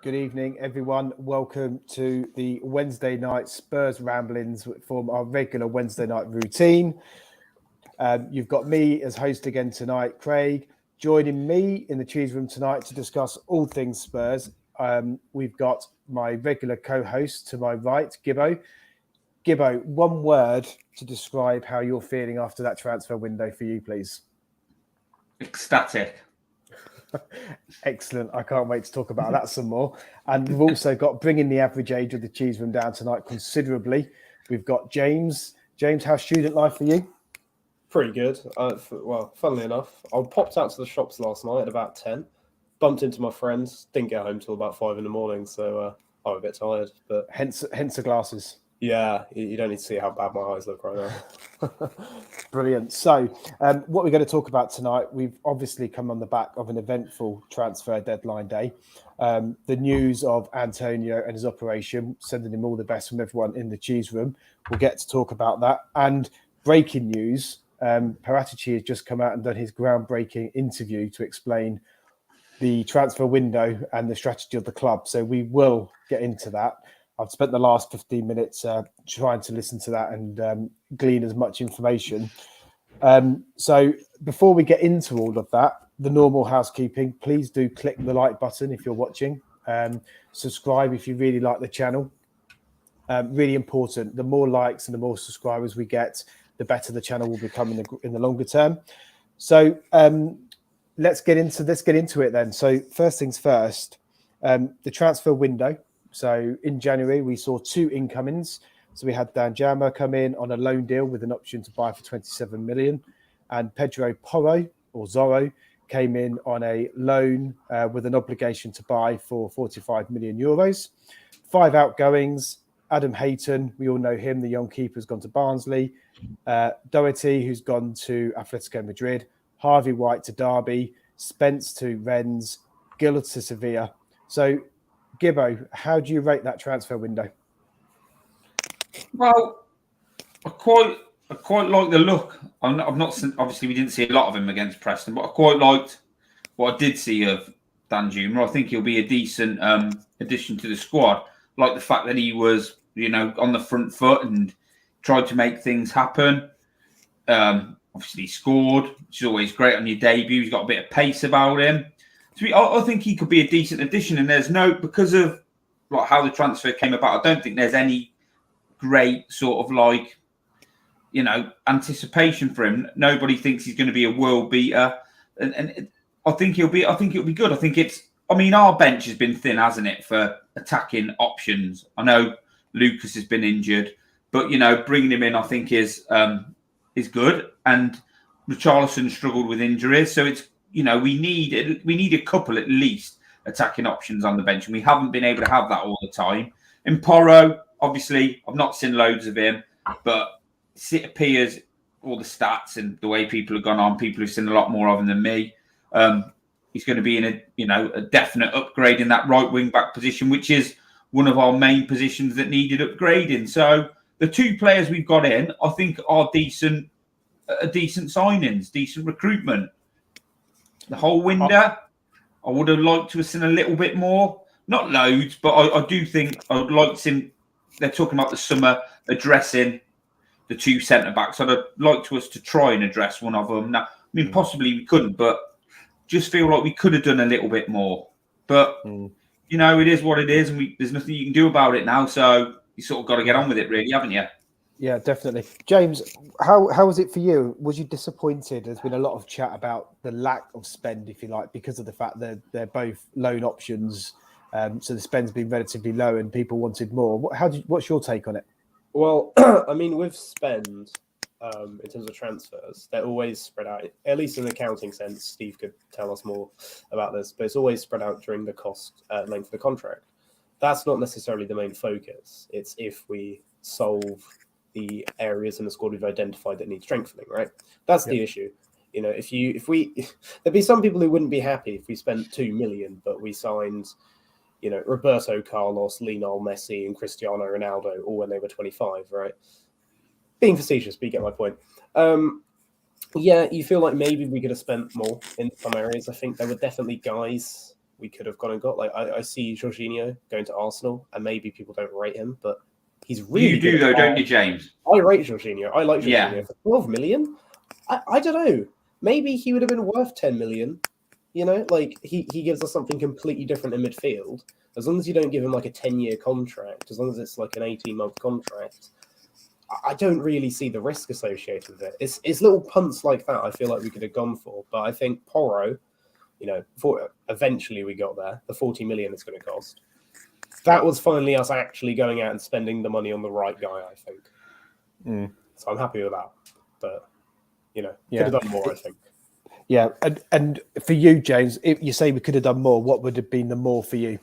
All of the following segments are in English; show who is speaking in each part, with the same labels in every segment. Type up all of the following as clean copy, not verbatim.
Speaker 1: Good evening, everyone. Welcome to the Wednesday night Spurs ramblings, which form our regular Wednesday night routine. You've got me as host again tonight, Craig. Joining me in the cheese room tonight to discuss all things Spurs, we've got my regular co-host to my right, Gibbo. Gibbo, one word to describe how you're feeling after that transfer window for you, please.
Speaker 2: Ecstatic.
Speaker 1: Excellent. I can't wait to talk about that some more. And we've also got bringing the average age of the cheese room down tonight considerably. We've got James. James, how's student life for you?
Speaker 3: Pretty good. Well, funnily enough, I popped out to the shops last night at about 10, bumped into my friends, didn't get home till about 5 in the morning, so I'm a bit tired. But
Speaker 1: hence the glasses.
Speaker 3: Yeah, you don't need to see how bad my eyes look right now.
Speaker 1: Brilliant. So what we're going to talk about tonight, we've obviously come on the back of an eventful transfer deadline day. The news of Antonio and his operation, sending him all the best from everyone in the cheese room. We'll get to talk about that. And breaking news, Paratici has just come out and done his groundbreaking interview to explain the transfer window and the strategy of the club. So we will get into that. I've spent the last 15 minutes trying to listen to that and glean as much information. So before we get into all of that, the normal housekeeping, please do click the like button if you're watching. Subscribe if you really like the channel. Really important. The more likes and the more subscribers we get, the better the channel will become in the longer term. So let's get into it then. So first things first, the transfer window. So in January, we saw 2 incomings. So we had Danjuma come in on a loan deal with an option to buy for 27 million. And Pedro Porro, or Zorro, came in on a loan with an obligation to buy for 45 million euros. 5 outgoings. Adam Hayton, we all know him. The young keeper's gone to Barnsley. Doherty, who's gone to Atletico Madrid. Harvey White to Derby. Spence to Rennes. Gil to Sevilla. So Gibbo, how do you rate that transfer window?
Speaker 2: Well, I quite like the look. I've not seen, obviously we didn't see a lot of him against Preston, but I quite liked what I did see of Danjuma. I think he'll be a decent addition to the squad. Like the fact that he was, on the front foot and tried to make things happen. Obviously he scored, which is always great on your debut. He's got a bit of pace about him. I think he could be a decent addition, and because of how the transfer came about, I don't think there's any great sort of anticipation for him. Nobody thinks he's going to be a world beater, and I think it'll be good. I think our bench has been thin, hasn't it, for attacking options. I know Lucas has been injured, but bringing him in, I think is good. And Richarlison struggled with injuries, so it's. We need a couple at least attacking options on the bench, and we haven't been able to have that all the time. And Porro, obviously, I've not seen loads of him, but it appears all the stats and the way people have gone on, people who've seen a lot more of him than me. He's going to be in a definite upgrade in that right wing back position, which is one of our main positions that needed upgrading. So the 2 players we've got in, I think, are decent signings, decent recruitment. The whole window, I would have liked to have seen a little bit more. Not loads, but I do think I would like to see. They're talking about the summer addressing the 2 centre-backs. I'd have liked us to try and address one of them. Now, possibly we couldn't, but just feel like we could have done a little bit more. But, it is what it is, and there's nothing you can do about it now. So you sort of got to get on with it, really, haven't you?
Speaker 1: Yeah, definitely. James, how was it for you? Was you disappointed? There's been a lot of chat about the lack of spend, if you like, because of the fact that they're both loan options. So the spend's been relatively low and people wanted more. What's your take on it?
Speaker 3: Well, with spend, in terms of transfers, they're always spread out, at least in the accounting sense. Steve could tell us more about this, but it's always spread out during the cost length of the contract. That's not necessarily the main focus. It's if we solve the areas in the squad we've identified that need strengthening, right? That's the issue. If there'd be some people who wouldn't be happy if we spent 2 million, but we signed, Roberto Carlos, Lionel Messi, and Cristiano Ronaldo all when they were 25, right? Being facetious, but you get my point. You feel like maybe we could have spent more in some areas. I think there were definitely guys we could have gone and got. Like I see Jorginho going to Arsenal, and maybe people don't rate him, but he's really
Speaker 2: You do
Speaker 3: good
Speaker 2: though, don't you, James?
Speaker 3: I rate Jorginho. I like Jorginho.
Speaker 2: Yeah.
Speaker 3: For 12 million, I don't know. Maybe he would have been worth 10 million. You know, like he gives us something completely different in midfield. As long as you don't give him like a 10-year contract, as long as it's like an 18-month contract, I don't really see the risk associated with it. It's little punts like that I feel like we could have gone for. But I think Porro, you know, eventually we got there. The 40 million it's going to cost. That was finally us actually going out and spending the money on the right guy, I think. So I'm happy with that. But, you know, could have done more, I think.
Speaker 1: Yeah, and for you, James, if you say we could have done more, what would have been the more for you?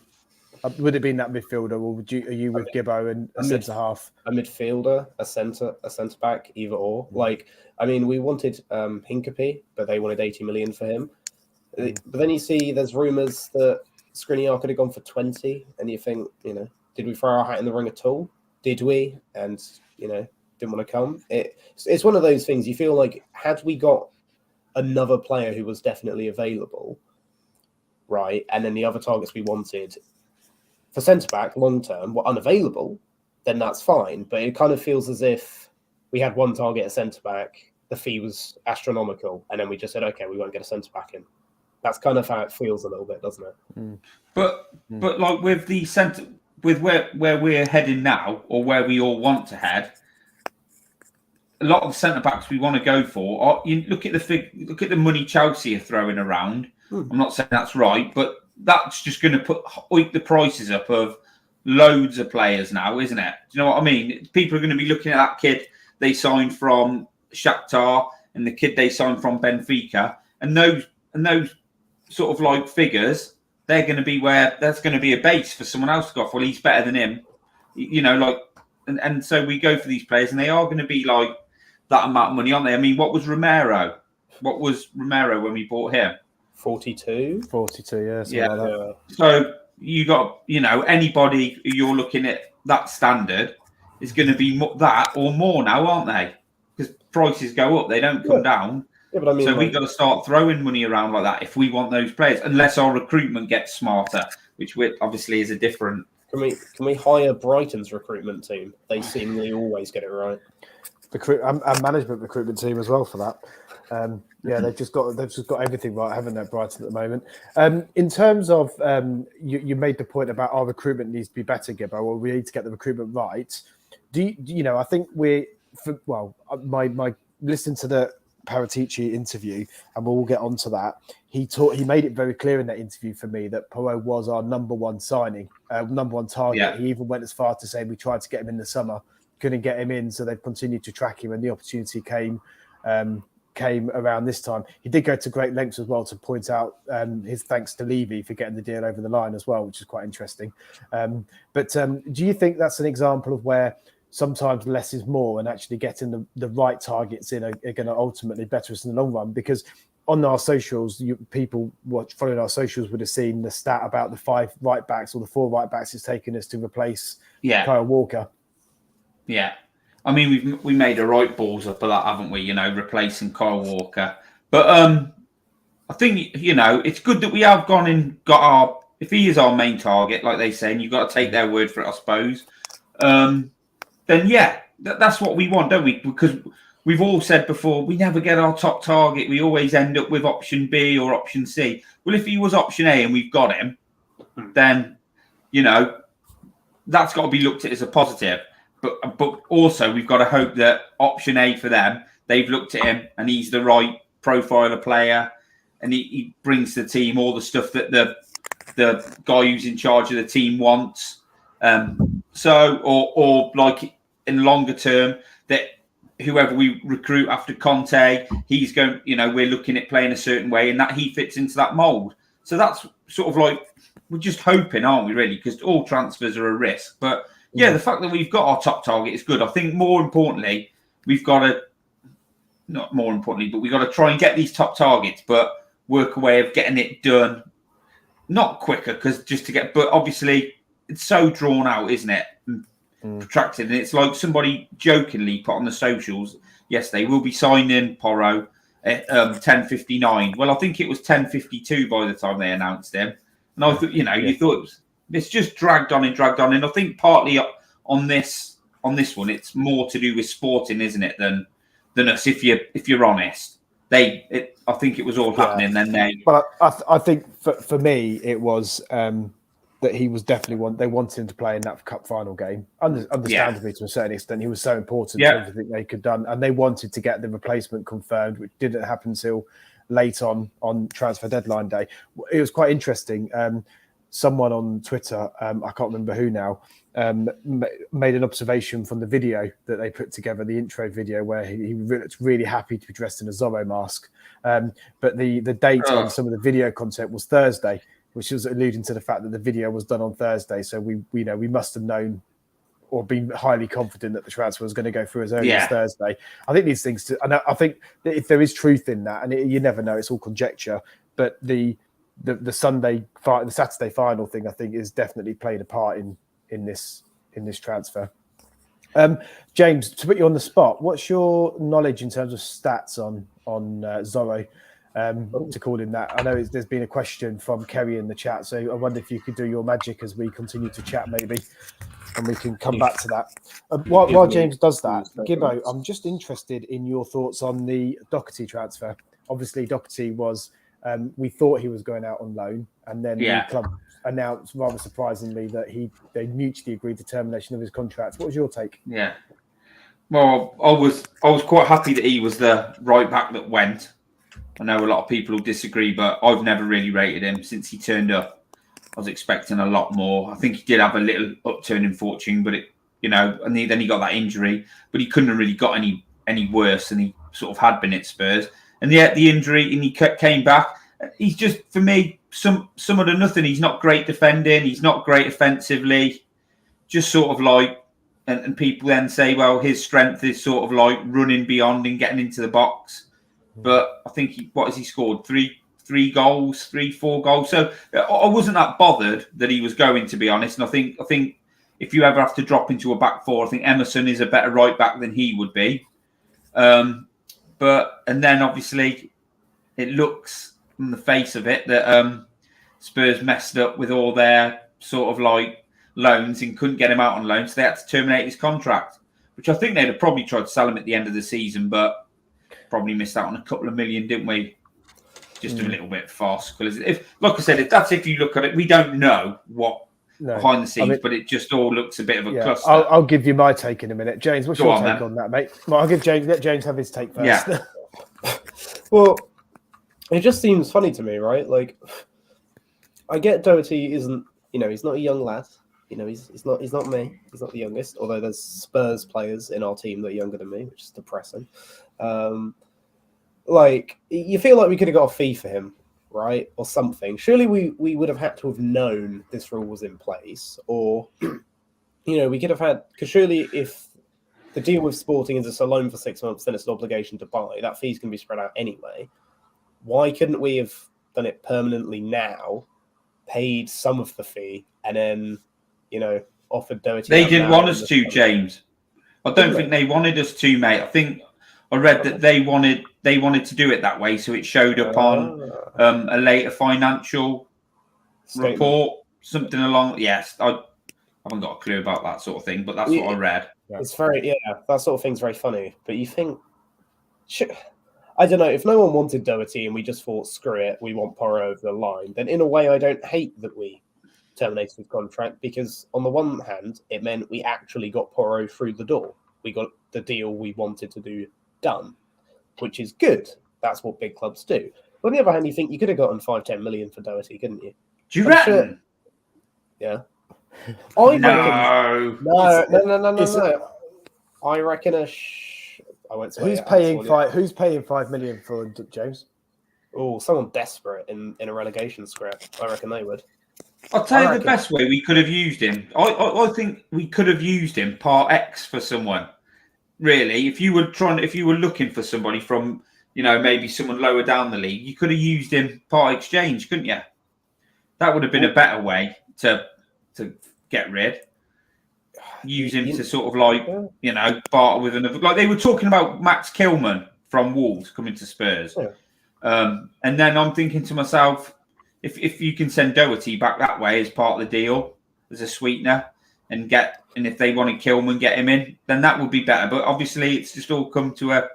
Speaker 1: Would it have been that midfielder, or are you with Gibbo and a centre half? A
Speaker 3: midfielder, a centre back, either or. Like, I mean, we wanted Hincapie, but they wanted 80 million for him. But then you see there's rumours that Skriniar could have gone for 20, and you think, you know, did we throw our hat in the ring at all? Did we? And, you know, didn't want to come. It's one of those things. You feel like, had we got another player who was definitely available, right, and then the other targets we wanted for centre-back long-term were unavailable, then that's fine. But it kind of feels as if we had one target at centre-back, the fee was astronomical, and then we just said, okay, we won't get a centre-back in. That's kind of how it feels a little bit, doesn't it?
Speaker 2: But like with the centre, with where we're heading now, or where we all want to head, a lot of centre backs we want to go for. You look at the money Chelsea are throwing around. I'm not saying that's right, but that's just going to hike the prices up of loads of players now, isn't it? Do you know what I mean? People are going to be looking at that kid they signed from Shakhtar and the kid they signed from Benfica, and those sort of like figures, they're going to be where that's going to be a base for someone else to go off. Well, he's better than him, you know, like, and so we go for these players, and they are going to be like that amount of money, aren't they? I mean, what was Romero? What was Romero when we bought him?
Speaker 3: 42,
Speaker 2: yeah. Like so you got, you know, anybody you're looking at that standard is going to be that or more now, aren't they? Because prices go up, they don't come down.
Speaker 3: Yeah, but I mean,
Speaker 2: so we've got to start throwing money around like that if we want those players, unless our recruitment gets smarter, which obviously is a different.
Speaker 3: Can we hire Brighton's recruitment team? They seemingly always get it right.
Speaker 1: And management recruitment team as well for that. Yeah, they've just got everything right, haven't they, Brighton at the moment? In terms of you made the point about our recruitment needs to be better, Gibbo, or we need to get the recruitment right. Do you know? I think my listening to the Paratici interview, and we'll get onto that. He made it very clear in that interview for me that Porro was our number one signing, number one target. Yeah. He even went as far to say we tried to get him in the summer, couldn't get him in, so they've continued to track him, and the opportunity came around this time. He did go to great lengths as well to point out his thanks to Levy for getting the deal over the line as well, which is quite interesting. But do you think that's an example of where sometimes less is more, and actually getting the right targets in are going to ultimately better us in the long run? Because on our socials, people following our socials would have seen the stat about the 5 right backs or the 4 right backs it's taken us to replace Kyle Walker.
Speaker 2: Yeah. I mean, we made a right balls up of that, haven't we? You know, replacing Kyle Walker. But I think, you know, it's good that we have gone and got our... If he is our main target, like they say, and you've got to take their word for it, I suppose, then, yeah, that's what we want, don't we? Because we've all said before, we never get our top target. We always end up with option B or option C. Well, if he was option A and we've got him, then, you know, that's got to be looked at as a positive. But also, we've got to hope that option A for them, they've looked at him and he's the right profile of player, and he brings to the team all the stuff that the guy who's in charge of the team wants. Or like in longer term, that whoever we recruit after Conte, he's going, you know, we're looking at playing a certain way and that he fits into that mould. So that's sort of like, we're just hoping, aren't we, really? Because all transfers are a risk. But yeah, the fact that we've got our top target is good. I think more importantly, we've got to, not more importantly, but we've got to try and get these top targets, but work a way of getting it done. Not quicker, because but obviously it's so drawn out, isn't it? Protracted. And it's like somebody jokingly put on the socials yesterday, we'll be signing Porro at 10:59. Well, I think it was 10:52 by the time they announced him. And I thought, you thought it's just dragged on. And I think partly on this one, it's more to do with Sporting, isn't it, than us? If you're honest, I think it was all happening. Then
Speaker 1: But I think for me, it was that he was definitely they wanted him to play in that cup final game. Understandably, to a certain extent, he was so important to everything they could done, and they wanted to get the replacement confirmed, which didn't happen until late on transfer deadline day. It was quite interesting. Someone on Twitter, I can't remember who now, made an observation from the video that they put together, the intro video, where he looked really happy to be dressed in a Zorro mask. But the date on some of the video content was Thursday, which was alluding to the fact that the video was done on Thursday. So we must have known or been highly confident that the transfer was going to go through as early as Thursday. I think these things, and I think that if there is truth in that, and you never know, it's all conjecture, but the Saturday final thing, I think, is definitely played a part in this transfer. James, to put you on the spot, what's your knowledge in terms of stats on Zorro? To call him that. I know there's been a question from Kerry in the chat, so I wonder if you could do your magic as we continue to chat, maybe, and we can come back to that. While James does that, Gibbo, I'm just interested in your thoughts on the Doherty transfer. Obviously, Doherty was, we thought he was going out on loan, and then the club announced, rather surprisingly, that they mutually agreed the termination of his contract. What was your take?
Speaker 2: Yeah. Well, I was quite happy that he was the right back that went. I know a lot of people will disagree, but I've never really rated him since he turned up. I was expecting a lot more. I think he did have a little upturn in fortune, but and then he got that injury, but he couldn't have really got any worse than he sort of had been at Spurs. And yet the injury, and he came back. He's just, for me, some of the nothing. He's not great defending. He's not great offensively. Just sort of like, and people then say, well, his strength is sort of like running beyond and getting into the box. But I think what has he scored? 4 goals. So I wasn't that bothered that he was going, to be honest. And I think if you ever have to drop into a back four, I think Emerson is a better right back than he would be. And then obviously it looks from the face of it that Spurs messed up with all their sort of like loans and couldn't get him out on loan, so they had to terminate his contract, which I think they'd have probably tried to sell him at the end of the season, but probably missed out on a couple of million, didn't we? Just a little bit farcical. Like I said, if you look at it, we don't know what behind the scenes, but it just all looks a bit of a cluster.
Speaker 1: I'll give you my take in a minute. James, what's your take on that, mate? Well, I'll let James have his take first.
Speaker 2: Yeah.
Speaker 3: Well, it just seems funny to me, right? Like, I get Doherty isn't, he's not a young lad. He's not me. He's not the youngest, although there's Spurs players in our team that are younger than me, which is depressing. Like, you feel like we could have got a fee for him, right? Or something. Surely we would have had to have known this rule was in place. Or, we could have had... Because surely if the deal with Sporting is it's a loan for 6 months, then it's an obligation to buy. That fee's going to be spread out anyway. Why couldn't we have done it permanently now, paid some of the fee, and then, offered Doherty...
Speaker 2: They didn't want us to, James. I don't think they wanted us to, mate. I think I read that they wanted to do it that way, so it showed up on a later financial report, something along. Yes, I haven't got a clue about that sort of thing, but that's what I read.
Speaker 3: It's that sort of thing's very funny. But you think, I don't know, if no one wanted Doherty and we just thought, screw it, we want Porro over the line, then in a way I don't hate that we terminated his contract, because on the one hand, it meant we actually got Porro through the door. We got the deal we wanted to do done, which is good. That's what big clubs do. But on the other hand, you think you could have gotten 5-10 million for Doherty, couldn't you?
Speaker 2: Do you reckon?
Speaker 3: Sure. Yeah. No. I reckon I won't say
Speaker 1: who's paying 5 million for James?
Speaker 3: Oh, someone desperate in a relegation scrap. I reckon they would.
Speaker 2: I'll tell you the best way we could have used him. I think we could have used him par X for someone. Really, if you were looking for somebody from, maybe someone lower down the league, you could have used him par exchange, couldn't you? That would have been a better way to get rid. Use him to sort of like, barter with another. Like they were talking about Max Kilman from Wolves coming to Spurs. Yeah. And then I'm thinking to myself, if you can send Doherty back that way as part of the deal, as a sweetener, and if they want to kill him and get him in, then that would be better. But obviously, it's just all come to a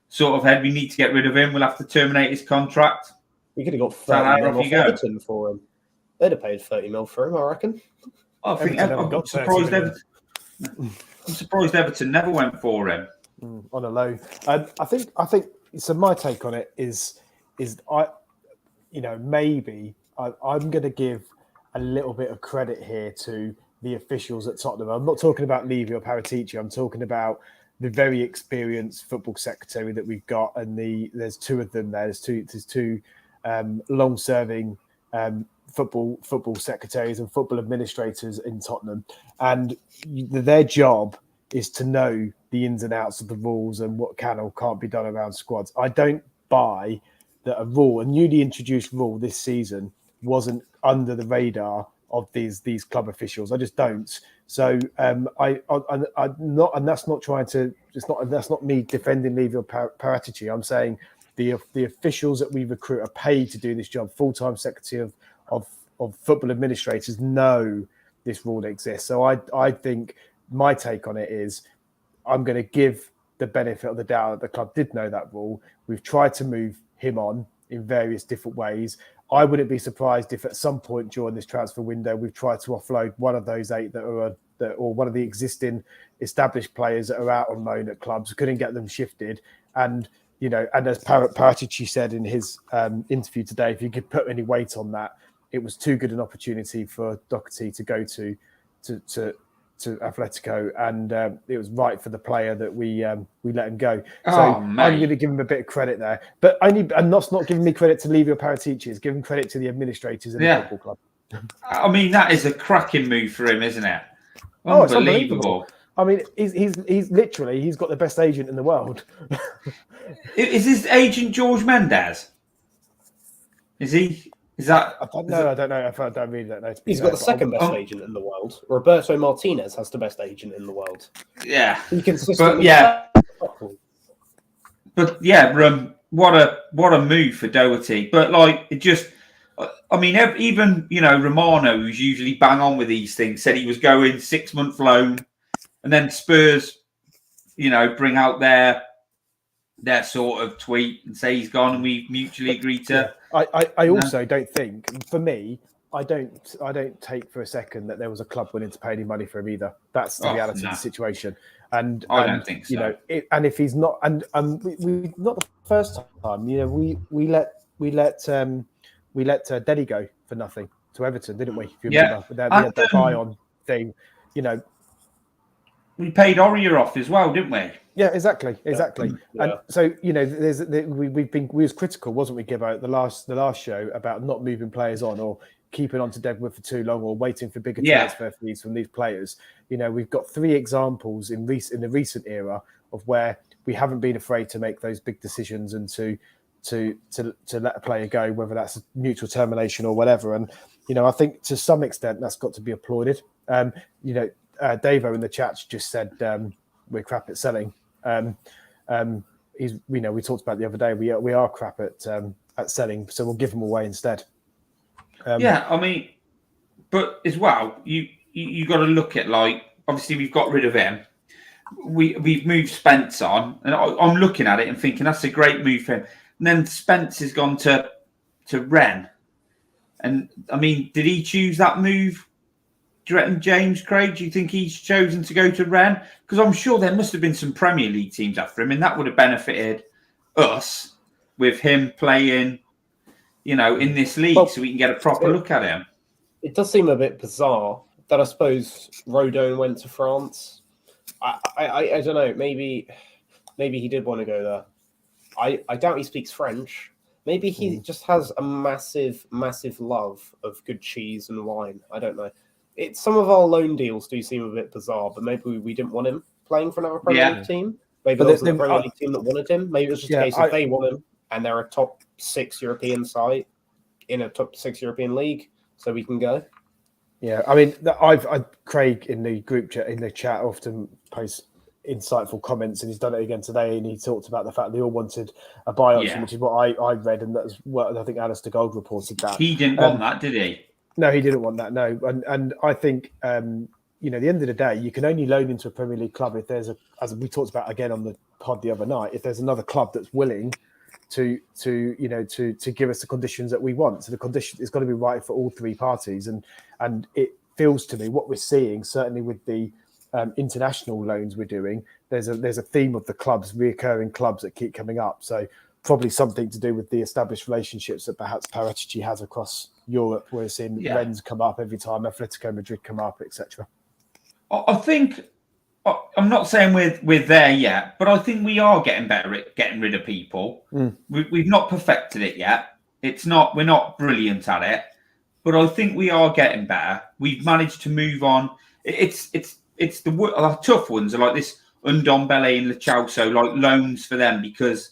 Speaker 2: sort of head. We need to get rid of him. We'll have to terminate his contract.
Speaker 3: We could have got
Speaker 2: So
Speaker 3: 30 mil
Speaker 2: off
Speaker 3: off
Speaker 2: you go.
Speaker 3: Everton for him. They'd have paid 30 mil for him, I reckon.
Speaker 2: I think
Speaker 1: Everton never
Speaker 2: I'm
Speaker 1: got
Speaker 2: surprised
Speaker 1: 30 million.
Speaker 2: I'm surprised Everton never went for him.
Speaker 1: On a loan. I think so. My take on it is maybe I'm going to give a little bit of credit here to the officials at Tottenham. I'm not talking about Levy or Paratici. I'm talking about the very experienced football secretary that we've got, and there's two of them there. There's two long-serving football secretaries and football administrators in Tottenham, and their job is to know the ins and outs of the rules and what can or can't be done around squads. I don't buy that a newly introduced rule this season wasn't under the radar of these club officials. I just don't. So I'm not, and that's not trying to. That's not me defending Levy or Paratici. I'm saying the officials that we recruit are paid to do this job. Full-time secretary of football administrators know this rule exists. So I think my take on it is I'm going to give the benefit of the doubt that the club did know that rule. We've tried to move him on in various different ways. I wouldn't be surprised if at some point during this transfer window we've tried to offload one of those 8 or one of the existing established players that are out on loan at clubs. We couldn't get them shifted, and as Paratici said in his interview today, if you could put any weight on that, it was too good an opportunity for Doherty to go to Atletico, and it was right for the player that we let him go. So I'm going to give him a bit of credit there, but and that's not giving me credit to Levy or Paratici. It's giving credit to the administrators in the football club.
Speaker 2: I mean, that is a cracking move for him, isn't it?
Speaker 1: It's unbelievable. I mean, he's literally got the best agent in the world.
Speaker 2: Is his agent George Mendes? Is he? Is that?
Speaker 1: I don't know. I don't really don't know.
Speaker 3: He's got the second best agent in the world. Roberto Martinez has the best agent in the world.
Speaker 2: Yeah.
Speaker 3: He consistently.
Speaker 2: What a move for Doherty. But it just, I mean, even Romano, who's usually bang on with these things, said he was going 6-month loan, and then Spurs, bring out their sort of tweet and say he's gone, and we mutually agree to.
Speaker 1: I also don't think, for me, I don't take for a second that there was a club willing to pay any money for him either. That's the reality of the situation. And
Speaker 2: I don't think so.
Speaker 1: And if he's not, and we not the first time, we let Deddy go for nothing to Everton, didn't we? If you remember, we had that Bryan thing, We paid
Speaker 2: Aurier off as well, didn't we?
Speaker 1: Yeah, exactly. Yeah. And so we was critical, wasn't we, Gibbo, the last show about not moving players on or keeping on to Deadwood for too long or waiting for bigger transfer fees from these players. We've got 3 examples in the recent era of where we haven't been afraid to make those big decisions and to let a player go, whether that's mutual termination or whatever. And I think to some extent that's got to be applauded. Davo in the chat just said we're crap at selling. We talked about the other day. We are crap at selling, so we'll give them away instead.
Speaker 2: I mean, but as well, you got to look at obviously we've got rid of him. We've moved Spence on, and I'm looking at it and thinking that's a great move for him. And then Spence has gone to Rennes, and I mean, did he choose that move? Do you reckon, James Craig? Do you think he's chosen to go to Rennes? Because I'm sure there must have been some Premier League teams after him, and that would have benefited us with him playing, in this league, so we can get a proper look at him.
Speaker 3: It does seem a bit bizarre that I suppose Rodon went to France. I don't know. Maybe he did want to go there. I doubt he speaks French. Maybe he just has a massive, massive love of good cheese and wine. I don't know. Some of our loan deals do seem a bit bizarre, but maybe we didn't want him playing for another Premier League team. Maybe there wasn't a Premier League team that wanted him. Maybe it was just a case of they want him and they're a top 6 European side in a top 6 European league, so we can go.
Speaker 1: Yeah, I mean, Craig in the group chat, in the chat, often posts insightful comments, and he's done it again today. And he talked about the fact they all wanted a buy option, which is what I read, and that's what I think Alistair Gold reported that
Speaker 2: he didn't want that, did he?
Speaker 1: No, he didn't want that. No, and I think at the end of the day, you can only loan into a Premier League club if there's as we talked about again on the pod the other night, if there's another club that's willing to give us the conditions that we want. So the condition is got to be right for all three parties, and it feels to me what we're seeing, certainly with the international loans we're doing, there's a theme of the clubs, reoccurring clubs that keep coming up. So probably something to do with the established relationships that perhaps Paratici has across Europe. We're seeing Rennes come up every time, Atletico Madrid come up, etc.
Speaker 2: I think, I'm not saying we're there yet, but I think we are getting better at getting rid of people. We've not perfected it yet. We're not brilliant at it, but I think we are getting better. We've managed to move on. It's the tough ones are like this Ndombele and Lachauso, like loans for them, because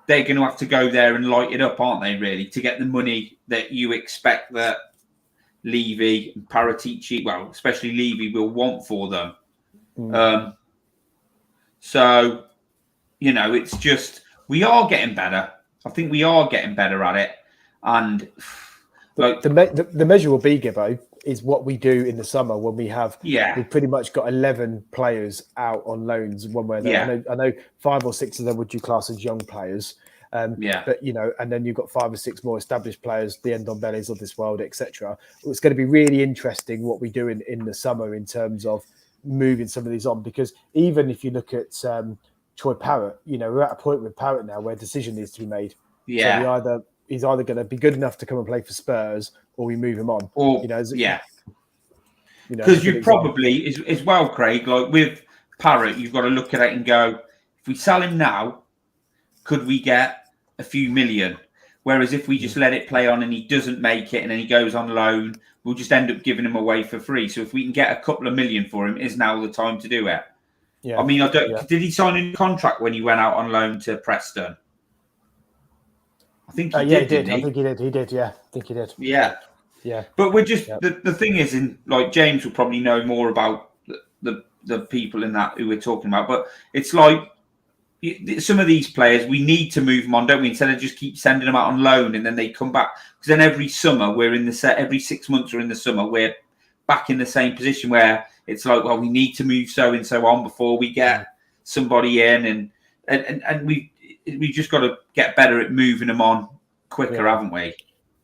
Speaker 2: they're going to have to go there and light it up, aren't they, really, to get the money that you expect that Levy and Paratici, well, especially Levy, will want for them. So, it's just, we are getting better. I think we are getting better at it. And
Speaker 1: the measure will be, Gibbo, is what we do in the summer when we have, we've pretty much got 11 players out on loans one way or the other. I know 5 or 6 of them would you class as young players. But, and then you've got 5 or 6 more established players, the Ndombeles of this world, etc. It's going to be really interesting what we do in the summer in terms of moving some of these on, because even if you look at Troy Parrott, we're at a point with Parrott now where a decision needs to be made. So he's either going to be good enough to come and play for Spurs, or we move him on.
Speaker 2: Or because you probably as well, Craig. Like with Parrott, you've got to look at it and go, if we sell him now, could we get a few million? Whereas if we just let it play on and he doesn't make it and then he goes on loan, we'll just end up giving him away for free. So if we can get a couple of million for him, is now the time to do it. Yeah. I mean, did he sign a contract when he went out on loan to Preston? I think he did.
Speaker 1: I think he did. He did. Yeah, I think he did.
Speaker 2: Yeah.
Speaker 1: Yeah.
Speaker 2: But we're just the thing is, James will probably know more about the people in that who we're talking about. But it's like some of these players, we need to move them on, don't we? Instead of just keep sending them out on loan and then they come back. Because then every summer we're in every 6 months we're in the summer, we're back in the same position where it's like, well, we need to move so and so on before we get somebody in, and we just got to get better at moving them on quicker, haven't we?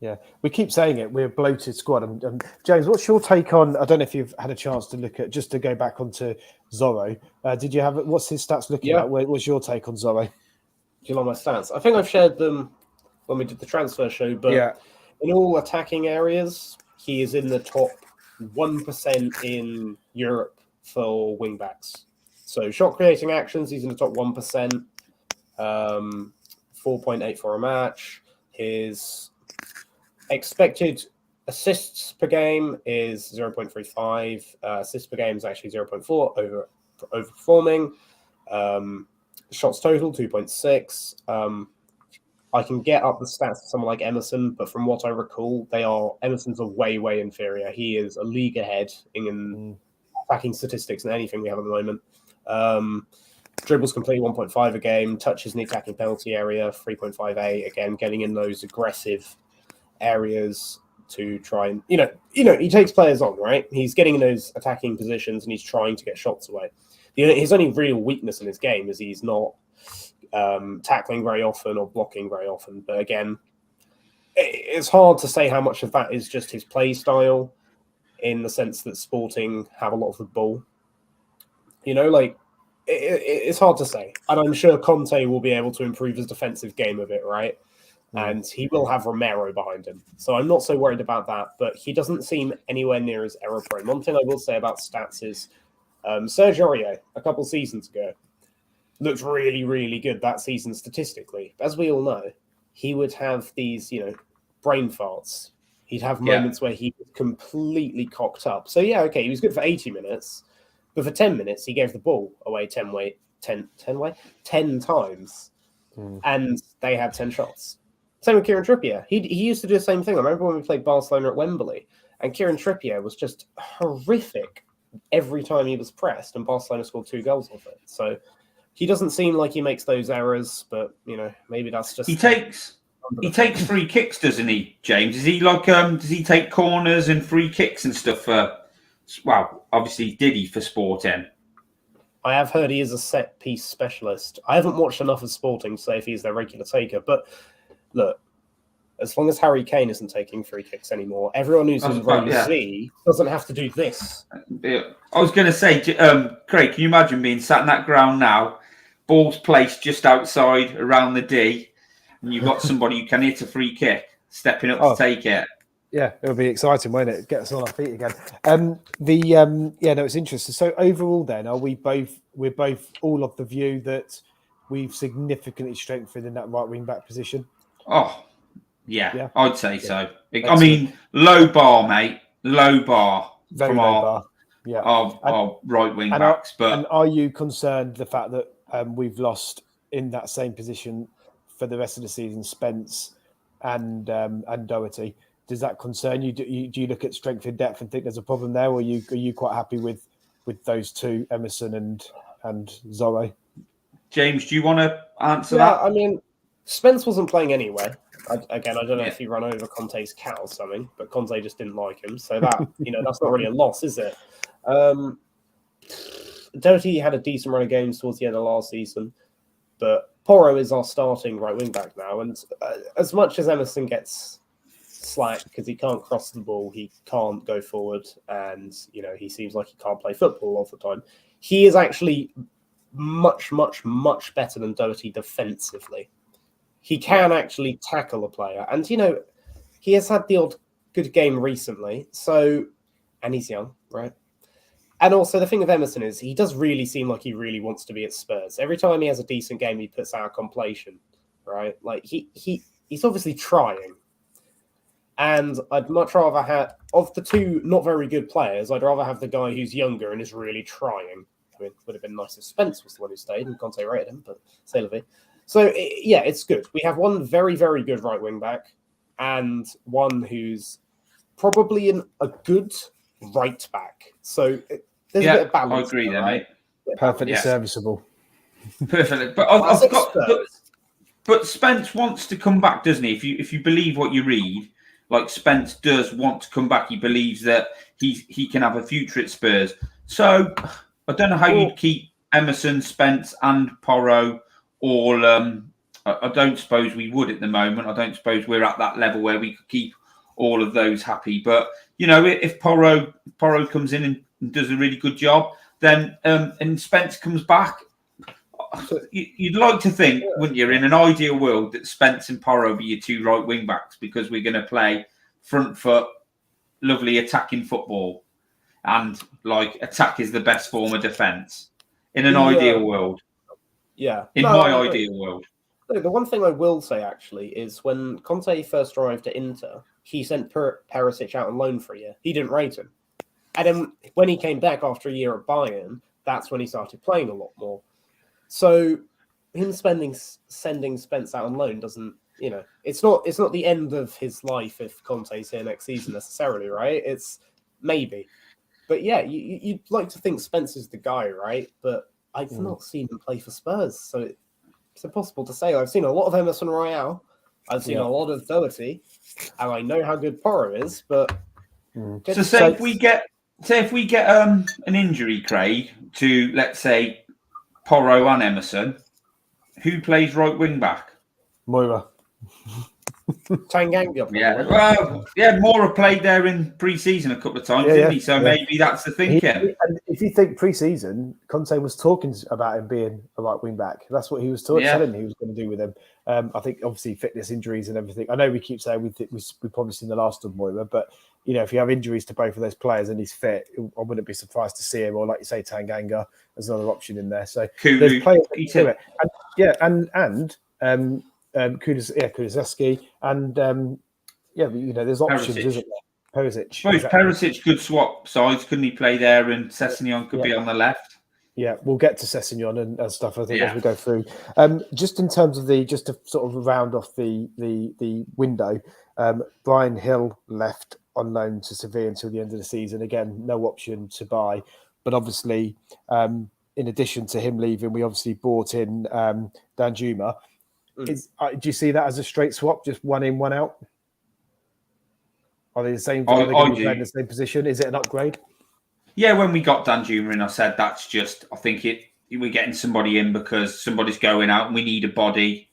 Speaker 1: Yeah, we keep saying it. We're a bloated squad. And James, what's your take on? I don't know if you've had a chance to look at, just to go back onto Zorro. Did you have? What's his stats looking at? What's your take on Zorro?
Speaker 3: Do you like my stats? I think I've shared them when we did the transfer show. But in all attacking areas, he is in the top 1% in Europe for wing backs. So shot creating actions, he's in the top 1%. 4.8 for a match. His expected assists per game is 0.35. Assists per game is actually 0.4, overperforming. Shots total, 2.6. I can get up the stats for someone like Emerson, but from what I recall, Emerson's are way, way inferior. He is a league ahead in attacking statistics than anything we have at the moment. Dribbles complete 1.5 a game, touches in the attacking penalty area 3.58. Again, getting in those aggressive areas to try and he takes players on, right? He's getting in those attacking positions and he's trying to get shots away. His only real weakness in his game is he's not tackling very often or blocking very often. But again, it's hard to say how much of that is just his play style, in the sense that Sporting have a lot of the ball. It's hard to say. And I'm sure Conte will be able to improve his defensive game a bit, right? And he will have Romero behind him. So I'm not so worried about that, but he doesn't seem anywhere near as error-prone. One thing I will say about stats is Serge Aurier, a couple seasons ago, looked really, really good that season statistically. As we all know, he would have these, brain farts. He'd have moments where he was completely cocked up. So, he was good for 80 minutes. But for 10 minutes, he gave the ball away 10 times. And they had 10 shots. Same with Kieran Trippier. He used to do the same thing. I remember when we played Barcelona at Wembley, and Kieran Trippier was just horrific every time he was pressed, and Barcelona scored 2 goals off it. So he doesn't seem like he makes those errors, but maybe that's just
Speaker 2: he takes free kicks, doesn't he, James? Is he like does he take corners and free kicks and stuff for? Well, obviously, did he for Sporting?
Speaker 3: I have heard he is a set piece specialist. I haven't watched enough of Sporting to say if he's their regular taker, but look, as long as Harry Kane isn't taking free kicks anymore, everyone who's in row Z doesn't have to do this.
Speaker 2: I was going to say, Craig, can you imagine being sat in that ground now, balls placed just outside around the D, and you've got somebody who can hit a free kick, stepping up to take it?
Speaker 1: Yeah, it'll be exciting, won't it? Get us on our feet again. It's interesting. So overall, then, we're both all of the view that we've significantly strengthened in that right wing back position.
Speaker 2: Oh, yeah. I'd say so. I mean, low bar, mate. Low bar.
Speaker 1: Very
Speaker 2: from
Speaker 1: low bar. Yeah.
Speaker 2: Our right wing backs.
Speaker 1: And are you concerned the fact that we've lost in that same position for the rest of the season, Spence and Doherty? Does that concern you? Do you look at strength and depth and think there's a problem there, or are you quite happy with those two, Emerson and Zorro?
Speaker 2: James, do you want to answer that?
Speaker 3: I mean, Spence wasn't playing anyway. I don't know if he ran over Conte's cat or something, but Conte just didn't like him. So that, that's not really a loss, is it? Doherty had a decent run of games towards the end of last season, but Porro is our starting right wing back now. And as much as Emerson gets slack because he can't cross the ball, he can't go forward, and he seems like he can't play football all the time, he is actually much, much, much better than Doherty defensively. He can actually tackle a player. And, he has had the odd good game recently. So, and he's young, right? And also the thing with Emerson is he does really seem like he really wants to be at Spurs. Every time he has a decent game, he puts out a completion, right? Like he's obviously trying. And I'd much rather have, of the two not very good players, I'd rather have the guy who's younger and is really trying. I mean, it would have been nice if Spence was the one who stayed and Conte rated him, but say Levy. So, it's good. We have one very, very good right wing back and one who's probably a good right back. So, there's a bit of balance.
Speaker 2: I agree there, mate.
Speaker 1: Perfectly serviceable.
Speaker 2: Perfectly. But Spence wants to come back, doesn't he? If you believe what you read, like Spence does want to come back. He believes that he can have a future at Spurs. So, I don't know how you'd keep Emerson, Spence and Porro all, I don't suppose we would at the moment. I don't suppose we're at that level where we could keep all of those happy. But, if Porro comes in and does a really good job, then and Spence comes back, you'd like to think, wouldn't you, in an ideal world, that Spence and Porro be your two right wing backs because we're going to play front foot, lovely attacking football. And, attack is the best form of defence in an ideal world.
Speaker 3: Yeah.
Speaker 2: In my ideal world.
Speaker 3: No, the one thing I will say, actually, is when Conte first arrived at Inter, he sent Perisic out on loan for a year. He didn't rate him. And then when he came back after a year at Bayern, that's when he started playing a lot more. So him sending Spence out on loan doesn't, it's not the end of his life if Conte's here next season necessarily, right? It's maybe. But yeah, you'd like to think Spence is the guy, right? But I've not seen him play for Spurs, so it's impossible to say. I've seen a lot of Emerson Royale, I've seen a lot of Doherty, and I know how good Porro is. But
Speaker 2: so if we get an injury, Craig, to let's say Porro and Emerson, who plays right wing back?
Speaker 1: Moura.
Speaker 3: Tanganga.
Speaker 2: Moura played there in pre-season a couple of times, didn't he? So maybe that's the thinking.
Speaker 1: And if you think pre-season, Conte was talking about him being a right wing back. That's what he was telling he was going to do with him. I think obviously fitness, injuries, and everything. I know we keep saying we've probably seen the last of Moura, but if you have injuries to both of those players and he's fit, I wouldn't be surprised to see him. Or like you say, Tanganga, there's another option in there. So there's players to it. And Kulusevski, and there's options,
Speaker 2: Perisic.
Speaker 1: isn't there? Perisic.
Speaker 2: Perisic could swap sides, couldn't he? Play there, and Sessegnon could be on the left.
Speaker 1: Yeah, we'll get to Sessegnon and stuff. I think as we go through. Just in terms of just to sort of round off the window, Bryan Hill left on loan to Sevilla until the end of the season. Again, no option to buy. But obviously, in addition to him leaving, we obviously bought in Danjuma. Do you see that as a straight swap, just one in, one out? Are they the same? Are they going to be playing the same position? Is it an upgrade?
Speaker 2: Yeah, when we got Danjuma in, I said that's just. I think we're getting somebody in because somebody's going out, and we need a body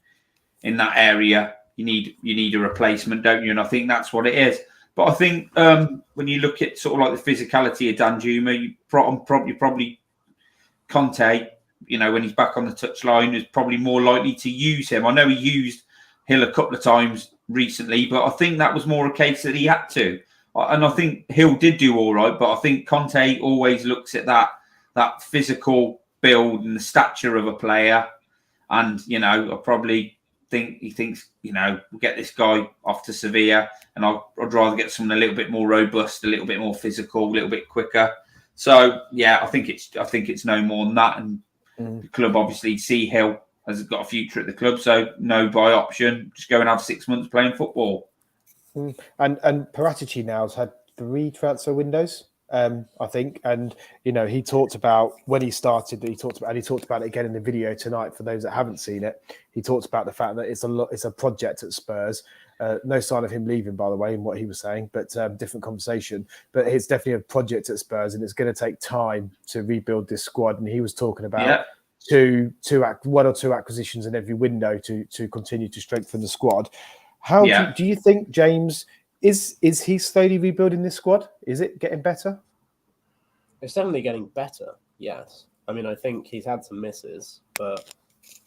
Speaker 2: in that area. You need a replacement, don't you? And I think that's what it is. But I think when you look at sort of like the physicality of Danjuma, you probably Conte, when he's back on the touchline, is probably more likely to use him. I know he used Hill a couple of times recently, but I think that was more a case that he had to. And I think Hill did do all right, but I think Conte always looks at that physical build and the stature of a player. And, I probably think he thinks, we'll get this guy off to Sevilla, and I'd rather get someone a little bit more robust, a little bit more physical, a little bit quicker. So yeah, I think it's no more than that. And the club obviously see Hill has got a future at the club, so no buy option. Just go and have 6 months playing football.
Speaker 1: And Paratici now has had 3 transfer windows, I think. And he talked about when he started. He talked about it again in the video tonight. For those that haven't seen it, he talked about the fact that it's a project at Spurs. No sign of him leaving, by the way, in what he was saying, but different conversation. But it's definitely a project at Spurs, and it's going to take time to rebuild this squad. And he was talking about one or two acquisitions in every window to continue to strengthen the squad. How do you think, James, is he slowly rebuilding this squad? Is it getting better?
Speaker 3: It's definitely getting better, yes. I mean, I think he's had some misses, but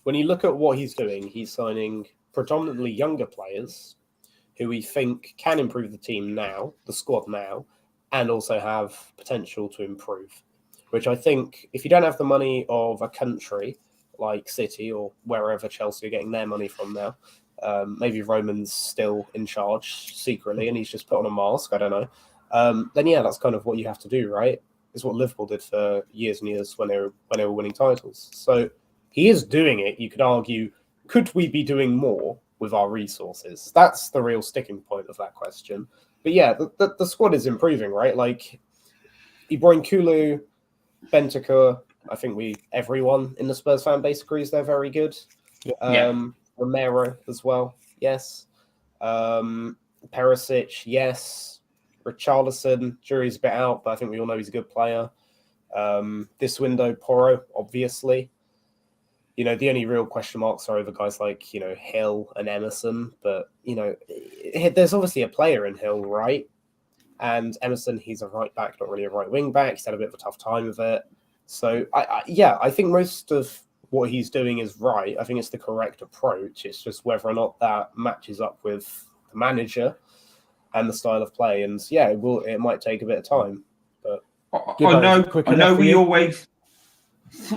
Speaker 3: when you look at what he's doing, he's signing predominantly younger players who we think can improve the team now, the squad now, and also have potential to improve. Which I think, if you don't have the money of a country like City or wherever Chelsea are getting their money from now, maybe Roman's still in charge secretly and he's just put on a mask, I don't know. Then yeah, that's kind of what you have to do, right? It's what Liverpool did for years and years when they were winning titles. So he is doing it. You could argue, could we be doing more with our resources? That's the real sticking point of that question. But yeah, the squad is improving, right? Like Ibrahim Kulu, Bentancur, I think everyone in the Spurs fan base agrees they're very good. Romero as well, yes. Perisic, yes. Richarlison, jury's a bit out, but I think we all know he's a good player. This window, Porro, obviously. The only real question marks are over guys like, Hill and Emerson. But, there's obviously a player in Hill, right? And Emerson, he's a right back, not really a right wing back. He's had a bit of a tough time of it. So, I think most of what he's doing is right. I think it's the correct approach. It's just whether or not that matches up with the manager and the style of play. And yeah, it might take a bit of time. But
Speaker 2: I know we always.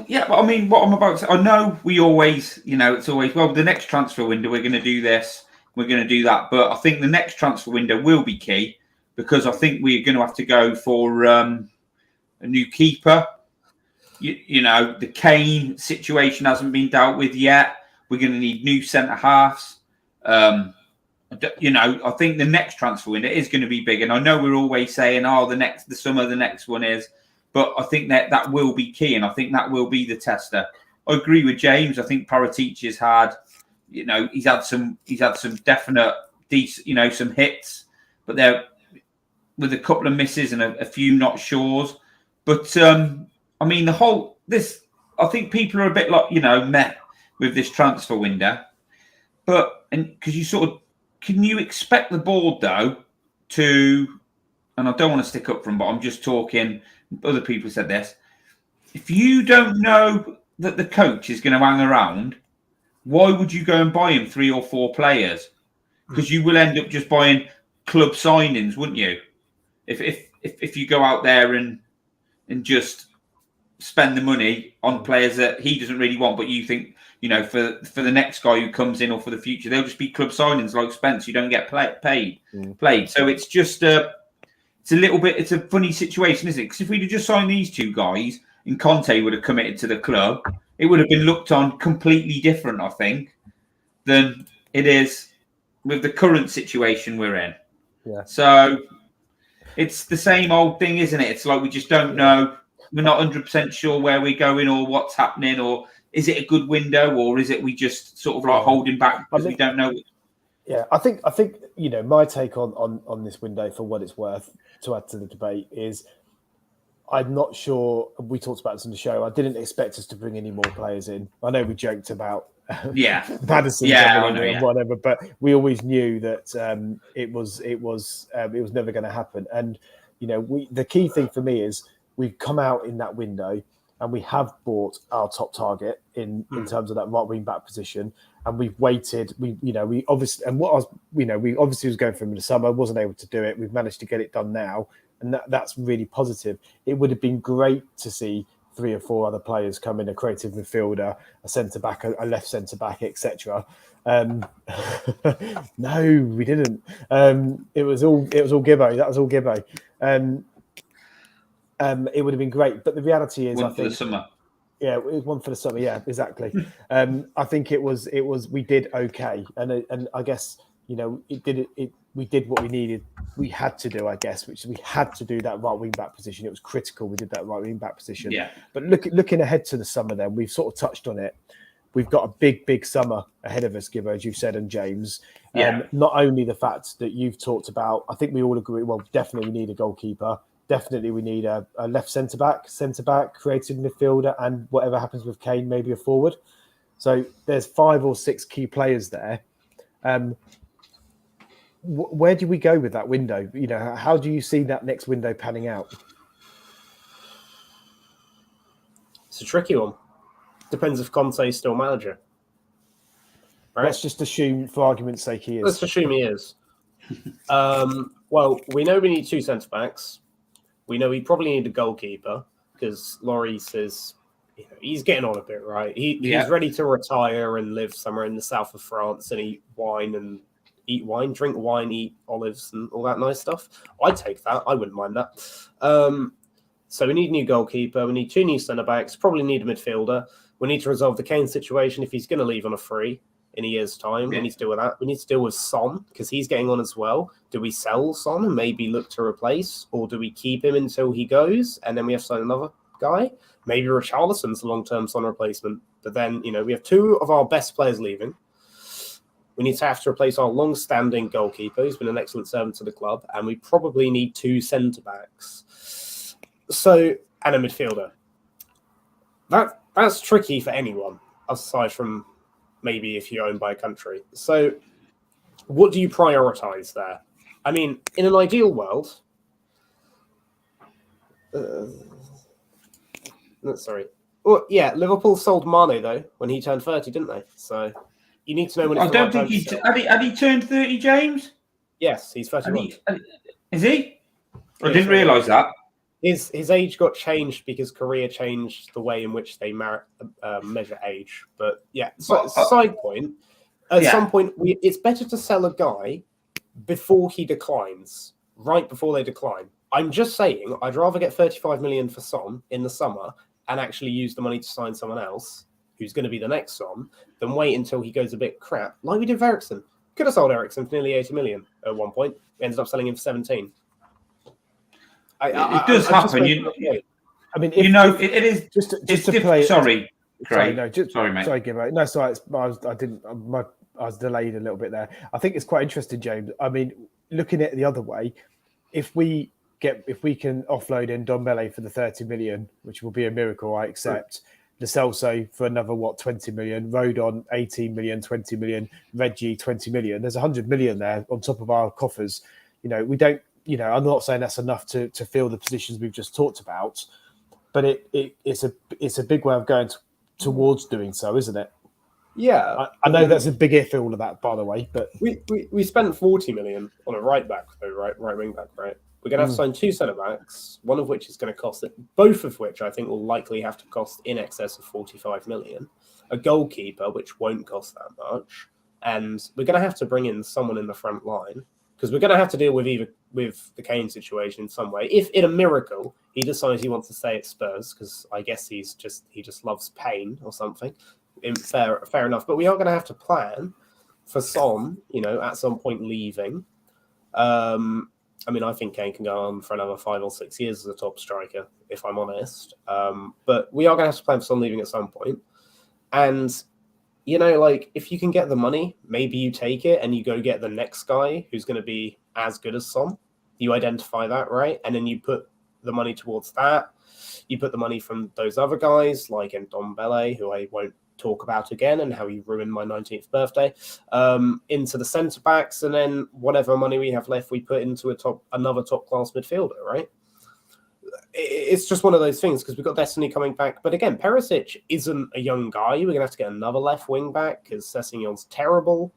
Speaker 2: Yeah, but I mean, what I'm about to say, I know we always, it's always, the next transfer window, we're going to do this, we're going to do that. But I think the next transfer window will be key because I think we're going to have to go for a new keeper. The Kane situation hasn't been dealt with yet. We're going to need new centre halves. I think the next transfer window is going to be big. And I know we're always saying, the summer, the next one is. But I think that will be key, and I think that will be the tester. I agree with James. I think Paratici has had, he's had some definite, decent, some hits, but they're with a couple of misses and a few not sures. But I mean, I think people are a bit like meh with this transfer window. But because can you expect the board though to? And I don't want to stick up for them, but I'm just talking. Other people said this. If you don't know that the coach is going to hang around, why would you go and buy him 3 or 4 players? Because you will end up just buying club signings, wouldn't you? If you go out there and just spend the money on players that he doesn't really want, but you think for the next guy who comes in or for the future, they'll just be club signings like Spence. You don't get played. So it's just it's a funny situation, isn't it? Because if we'd have just signed these 2 guys and Conte would have committed to the club, it would have been looked on completely different, I think, than it is with the current situation we're in.
Speaker 1: Yeah.
Speaker 2: So, it's the same old thing, isn't it? It's like we just don't know. We're not 100% sure where we're going or what's happening, or is it a good window, or is it we just sort of like holding back because we don't know?
Speaker 1: Yeah, I think my take on this window, for what it's worth, to add to the debate, is I'm not sure. We talked about this in the show. I didn't expect us to bring any more players in. I know we joked about Madison and whatever, but we always knew that it was never going to happen. And the key thing for me is we've come out in that window and we have bought our top target in terms of that right wing back position, and we've waited. We obviously was going for him in the summer, wasn't able to do it. We've managed to get it done now, and that's really positive. It would have been great to see 3 or 4 other players come in, a creative midfielder, a centre back, a left centre back, etc. No, we didn't. It was all Gibbo. That was all Gibbo. It would have been great, but the reality is,
Speaker 2: for the summer.
Speaker 1: Yeah, it was one for the summer. Yeah, exactly. I think it was. We did okay, and I guess we did what we needed. We had to do, I guess, which we had to do that right wing back position. It was critical. We did that right wing back position.
Speaker 2: Yeah.
Speaker 1: But looking ahead to the summer, then we've sort of touched on it. We've got a big summer ahead of us, Gibbo, as you've said, and James. Not only the fact that you've talked about, I think we all agree. Well, definitely we need a goalkeeper. Definitely we need a left centre back, creative midfielder, and whatever happens with Kane, maybe a forward. So there's 5 or 6 key players there. Where do we go with that window? How do you see that next window panning out?
Speaker 3: It's a tricky one. Depends if Conte's still manager.
Speaker 1: Right? Let's just assume, for argument's sake, he is.
Speaker 3: Let's assume he is. Well, we know we need 2 centre-backs. We know we probably need a goalkeeper because Lloris is, he's getting on a bit, right? He's ready to retire and live somewhere in the south of France and drink wine, eat olives and all that nice stuff. I'd take that. I wouldn't mind that. So we need a new goalkeeper. We need 2 new centre-backs. Probably need a midfielder. We need to resolve the Kane situation if he's going to leave on a free in a year's time. We need to deal with that. We need to deal with Son because he's getting on as well. Do we sell Son and maybe look to replace, or do we keep him until he goes and then we have to sign another guy? Maybe Richarlison's a long-term Son replacement. But then, we have 2 of our best players leaving. We need to have to replace our long-standing goalkeeper, who's been an excellent servant to the club, and we probably need 2 centre-backs. So, and a midfielder. That's tricky for anyone, aside from maybe if you're owned by a country. So what do you prioritise there? I mean, in an ideal world... sorry. Well, yeah, Liverpool sold Mane, though, when he turned 30, didn't they? So you need to know when it's
Speaker 2: I don't think he... Had he turned 30, James?
Speaker 3: Yes, he's 31.
Speaker 2: Is he? I didn't realise that.
Speaker 3: His age got changed because Korea changed the way in which they measure age. But yeah, side point. At some point, it's better to sell a guy before he declines, right before they decline. I'm just saying, I'd rather get 35 million for Son in the summer and actually use the money to sign someone else who's going to be the next Son than wait until he goes a bit crap, like we did with Eriksen. Could have sold Eriksen for nearly 80 million at one point. We ended up selling him for 17.
Speaker 2: It does happen.
Speaker 1: I mean,
Speaker 2: it is just to play. Sorry,
Speaker 1: Craig.
Speaker 2: Sorry, mate.
Speaker 1: Sorry, Gibbo. No, sorry. I was delayed a little bit there. I think it's quite interesting, James. I mean, looking at it the other way, if we can offload in Ndombele for the 30 million, which will be a miracle, I accept. Lo Celso for another 20 million, Rodon 18 million, 20 million, Reggie 20 million. There's 100 million there on top of our coffers. We don't. I'm not saying that's enough to fill the positions we've just talked about, but it's a big way of going towards doing so, isn't it?
Speaker 3: Yeah,
Speaker 1: I know that's a big if all of that, by the way. But
Speaker 3: we spent 40 million on a right back, though, right wing back, right? We're going to have to sign 2 centre backs, one of which is going to cost it, both of which I think will likely have to cost in excess of 45 million. A goalkeeper, which won't cost that much, and we're going to have to bring in someone in the front line. Because we're going to have to deal with the Kane situation in some way. If in a miracle he decides he wants to stay at Spurs, because I guess he just loves pain or something. Fair enough. But we are going to have to plan for Son, at some point leaving. I mean, I think Kane can go on for another 5 or 6 years as a top striker, if I'm honest. But we are going to have to plan for Son leaving at some point. And, you know, like, if you can get the money, maybe you take it and you go get the next guy who's going to be as good as Son. You identify that, right? And then you put the money towards that. You put the money from those other guys, like Ndombele, who I won't talk about again, and how he ruined my 19th birthday, into the centre backs, and then whatever money we have left, we put into another top class midfielder, right? It's just one of those things because we've got Destiny coming back. But again, Perisic isn't a young guy. We're going to have to get another left wing back because Sessegnon's terrible.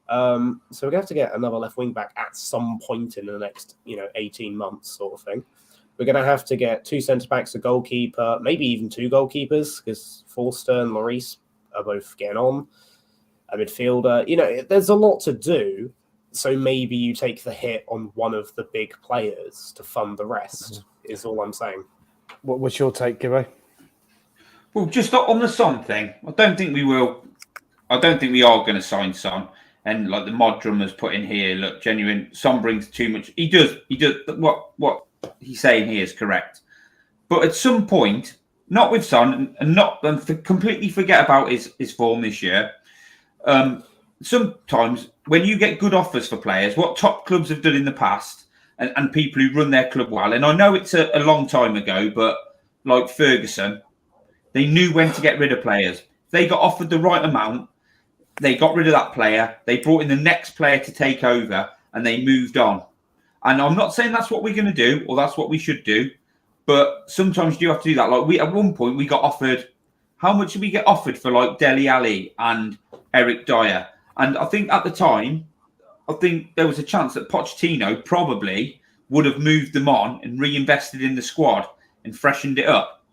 Speaker 3: So we're going to have to get another left wing back at some point in the next, 18 months sort of thing. We're going to have to get 2 centre backs, a goalkeeper, maybe even 2 goalkeepers because Forster and Lloris are both getting on, a midfielder. There's a lot to do. So maybe you take the hit on one of the big players to fund the rest, is all I'm saying.
Speaker 1: What's your take, Gibbo?
Speaker 2: Well, just on the Son thing, I don't think we will. I don't think we are going to sign Son. And like the mod drummer's put in here, look, genuine, Son brings too much. He does. What he's saying here is correct. But at some point, not with Son, and completely forget about his form this year. Sometimes when you get good offers for players, what top clubs have done in the past, and people who run their club well, and I know it's a long time ago, but like Ferguson, they knew when to get rid of players. They got offered the right amount. They got rid of that player. They brought in the next player to take over, and they moved on. And I'm not saying that's what we're going to do or that's what we should do, but sometimes you do have to do that. Like at one point, we got offered. How much did we get offered for like Dele Alli and Eric Dier? And I think at the time, there was a chance that Pochettino probably would have moved them on and reinvested in the squad and freshened it up.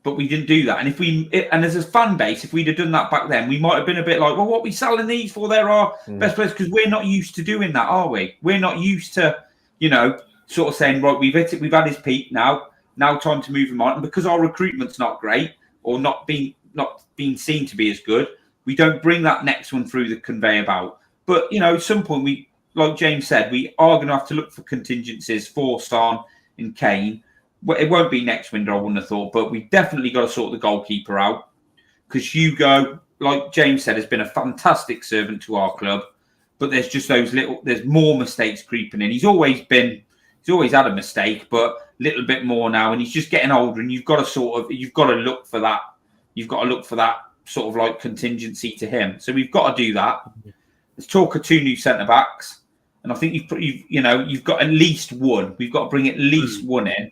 Speaker 2: But we didn't do that. And as a fan base, if we'd have done that back then, we might have been a bit like, well, what are we selling these for? They're our best players, because we're not used to doing that, are we? We're not used to, sort of saying, right, we've hit it, we've had his peak now time to move him on. And because our recruitment's not great or not being seen to be as good, we don't bring that next one through the conveyor belt. But, at some point, we, like James said, we are going to have to look for contingencies for Son and Kane. Well, it won't be next window, I wouldn't have thought, but we definitely got to sort the goalkeeper out because Hugo, like James said, has been a fantastic servant to our club, but there's just there's more mistakes creeping in. He's always had a mistake, but a little bit more now, and he's just getting older, and you've got to look for that. You've got to look for that sort of like contingency to him. So we've got to do that. There's talk of 2 new centre backs, and I think you've got at least one. We've got to bring at least one in.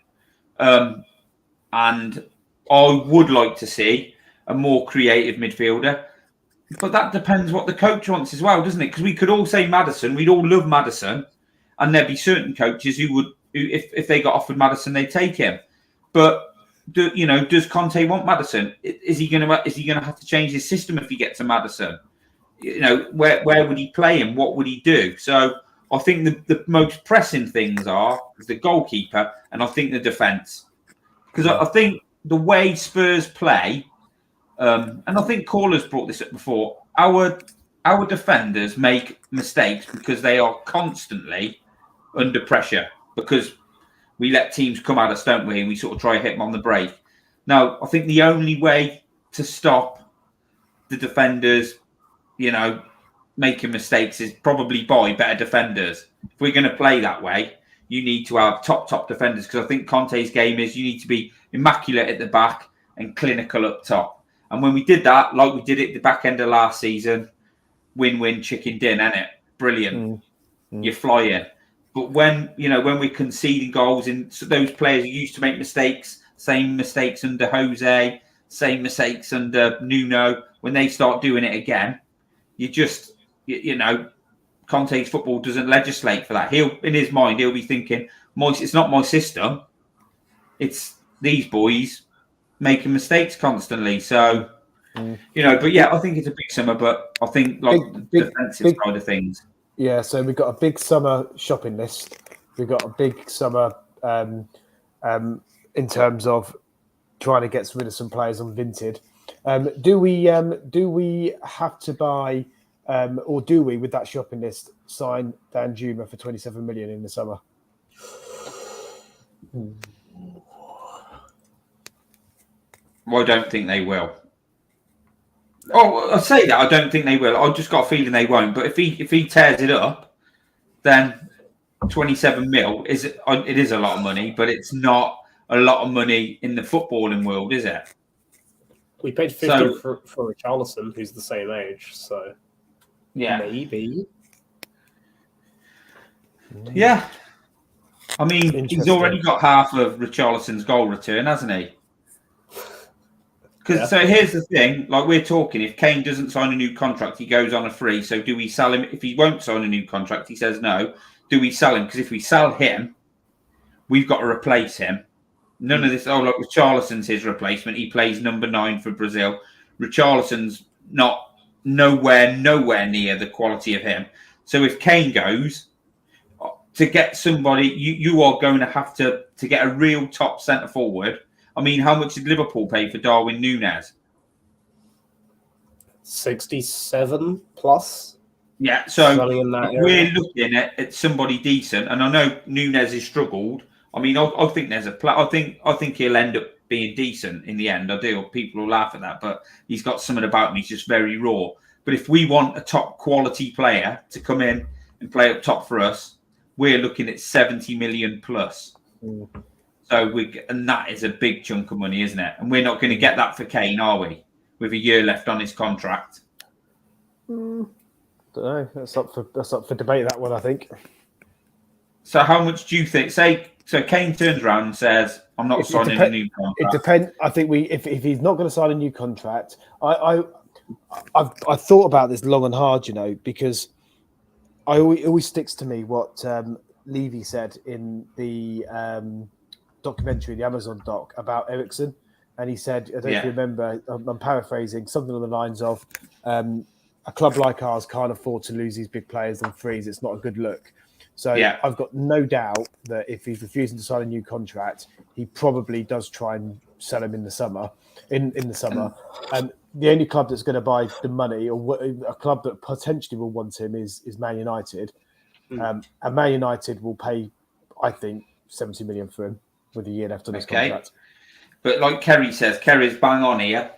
Speaker 2: And I would like to see a more creative midfielder, but that depends what the coach wants as well, doesn't it? Because we could all say Maddison, we'd all love Maddison, and there'd be certain coaches who would, if they got offered Maddison, they'd take him. But does Conte want Maddison? Is he going to have to change his system if he gets to Maddison? Where would he play him? What would he do? So I think the most pressing things are the goalkeeper and I think the defence. Because I think the way Spurs play, and I think Caller's brought this up before, our defenders make mistakes because they are constantly under pressure because we let teams come at us, don't we? And we sort of try to hit them on the break. Now, I think the only way to stop the defenders, making mistakes is probably by better defenders. If we're going to play that way, you need to have top defenders because I think Conte's game is you need to be immaculate at the back and clinical up top. And when we did that, like we did it at the back end of last season, win-win chicken dinner, innit? Brilliant. You're flying. But when we're conceding goals and so those players who used to make mistakes, same mistakes under Jose, same mistakes under Nuno, when they start doing it again, you just, Conte's football doesn't legislate for that. In his mind, he'll be thinking, it's not my system. It's these boys making mistakes constantly. So, but yeah, I think it's a big summer, but I think the defensive side of things.
Speaker 1: Yeah, so we've got a big summer shopping list. We've got a big summer in terms of trying to get rid of some players on Vinted. Do we have to buy, or do we, with that shopping list, sign Danjuma for 27 million in the summer?
Speaker 2: Well, I don't think they will. Oh, I say that I don't think they will. I've just got a feeling they won't. But if he tears it up, then 27 mil it is a lot of money, but it's not a lot of money in the footballing world, is it?
Speaker 3: We paid 50 for Richarlison, who's the same age, so
Speaker 2: yeah,
Speaker 3: maybe.
Speaker 2: Yeah, I mean, he's already got half of Richarlison's goal return, hasn't he? So here's the thing, like we're talking, if Kane doesn't sign a new contract, he goes on a free. So do we sell him? If he won't sign a new contract, he says no. Do we sell him? Because if we sell him, we've got to replace him. None of this, look, Richarlison's his replacement. He plays number 9 for Brazil. Richarlison's not nowhere near the quality of him. So if Kane goes, to get somebody, you are going to have to get a real top centre forward. I mean, how much did Liverpool pay for Darwin Núñez?
Speaker 3: 67 plus.
Speaker 2: Yeah, so we're looking at somebody decent, and I know Núñez has struggled. I mean, I think there's I think he'll end up being decent in the end. I do. People will laugh at that, but he's got something about him. He's just very raw. But if we want a top quality player to come in and play up top for us, we're looking at 70 million plus. So and that is a big chunk of money, isn't it? And we're not going to get that for Kane, are we? With a year left on his contract.
Speaker 1: Don't know. That's up for debate, that one, I think.
Speaker 2: So how much do you think? So Kane turns around and says, "I'm not signing a new contract."
Speaker 1: It depends. I think if he's not going to sign a new contract, I've thought about this long and hard, because it always sticks to me what Levy said in the documentary, the Amazon doc, about Emerson. And he said, I don't know if you remember, I'm paraphrasing, something on the lines of, a club like ours can't afford to lose these big players on frees. It's not a good look. So I've got no doubt that if he's refusing to sign a new contract, he probably does try and sell him in the summer. And the only club that's going to buy the money, or a club that potentially will want him, is Man United. And Man United will pay, I think, 70 million for him with a year left on his contract.
Speaker 2: But like Kerry says, Kerry's bang on here.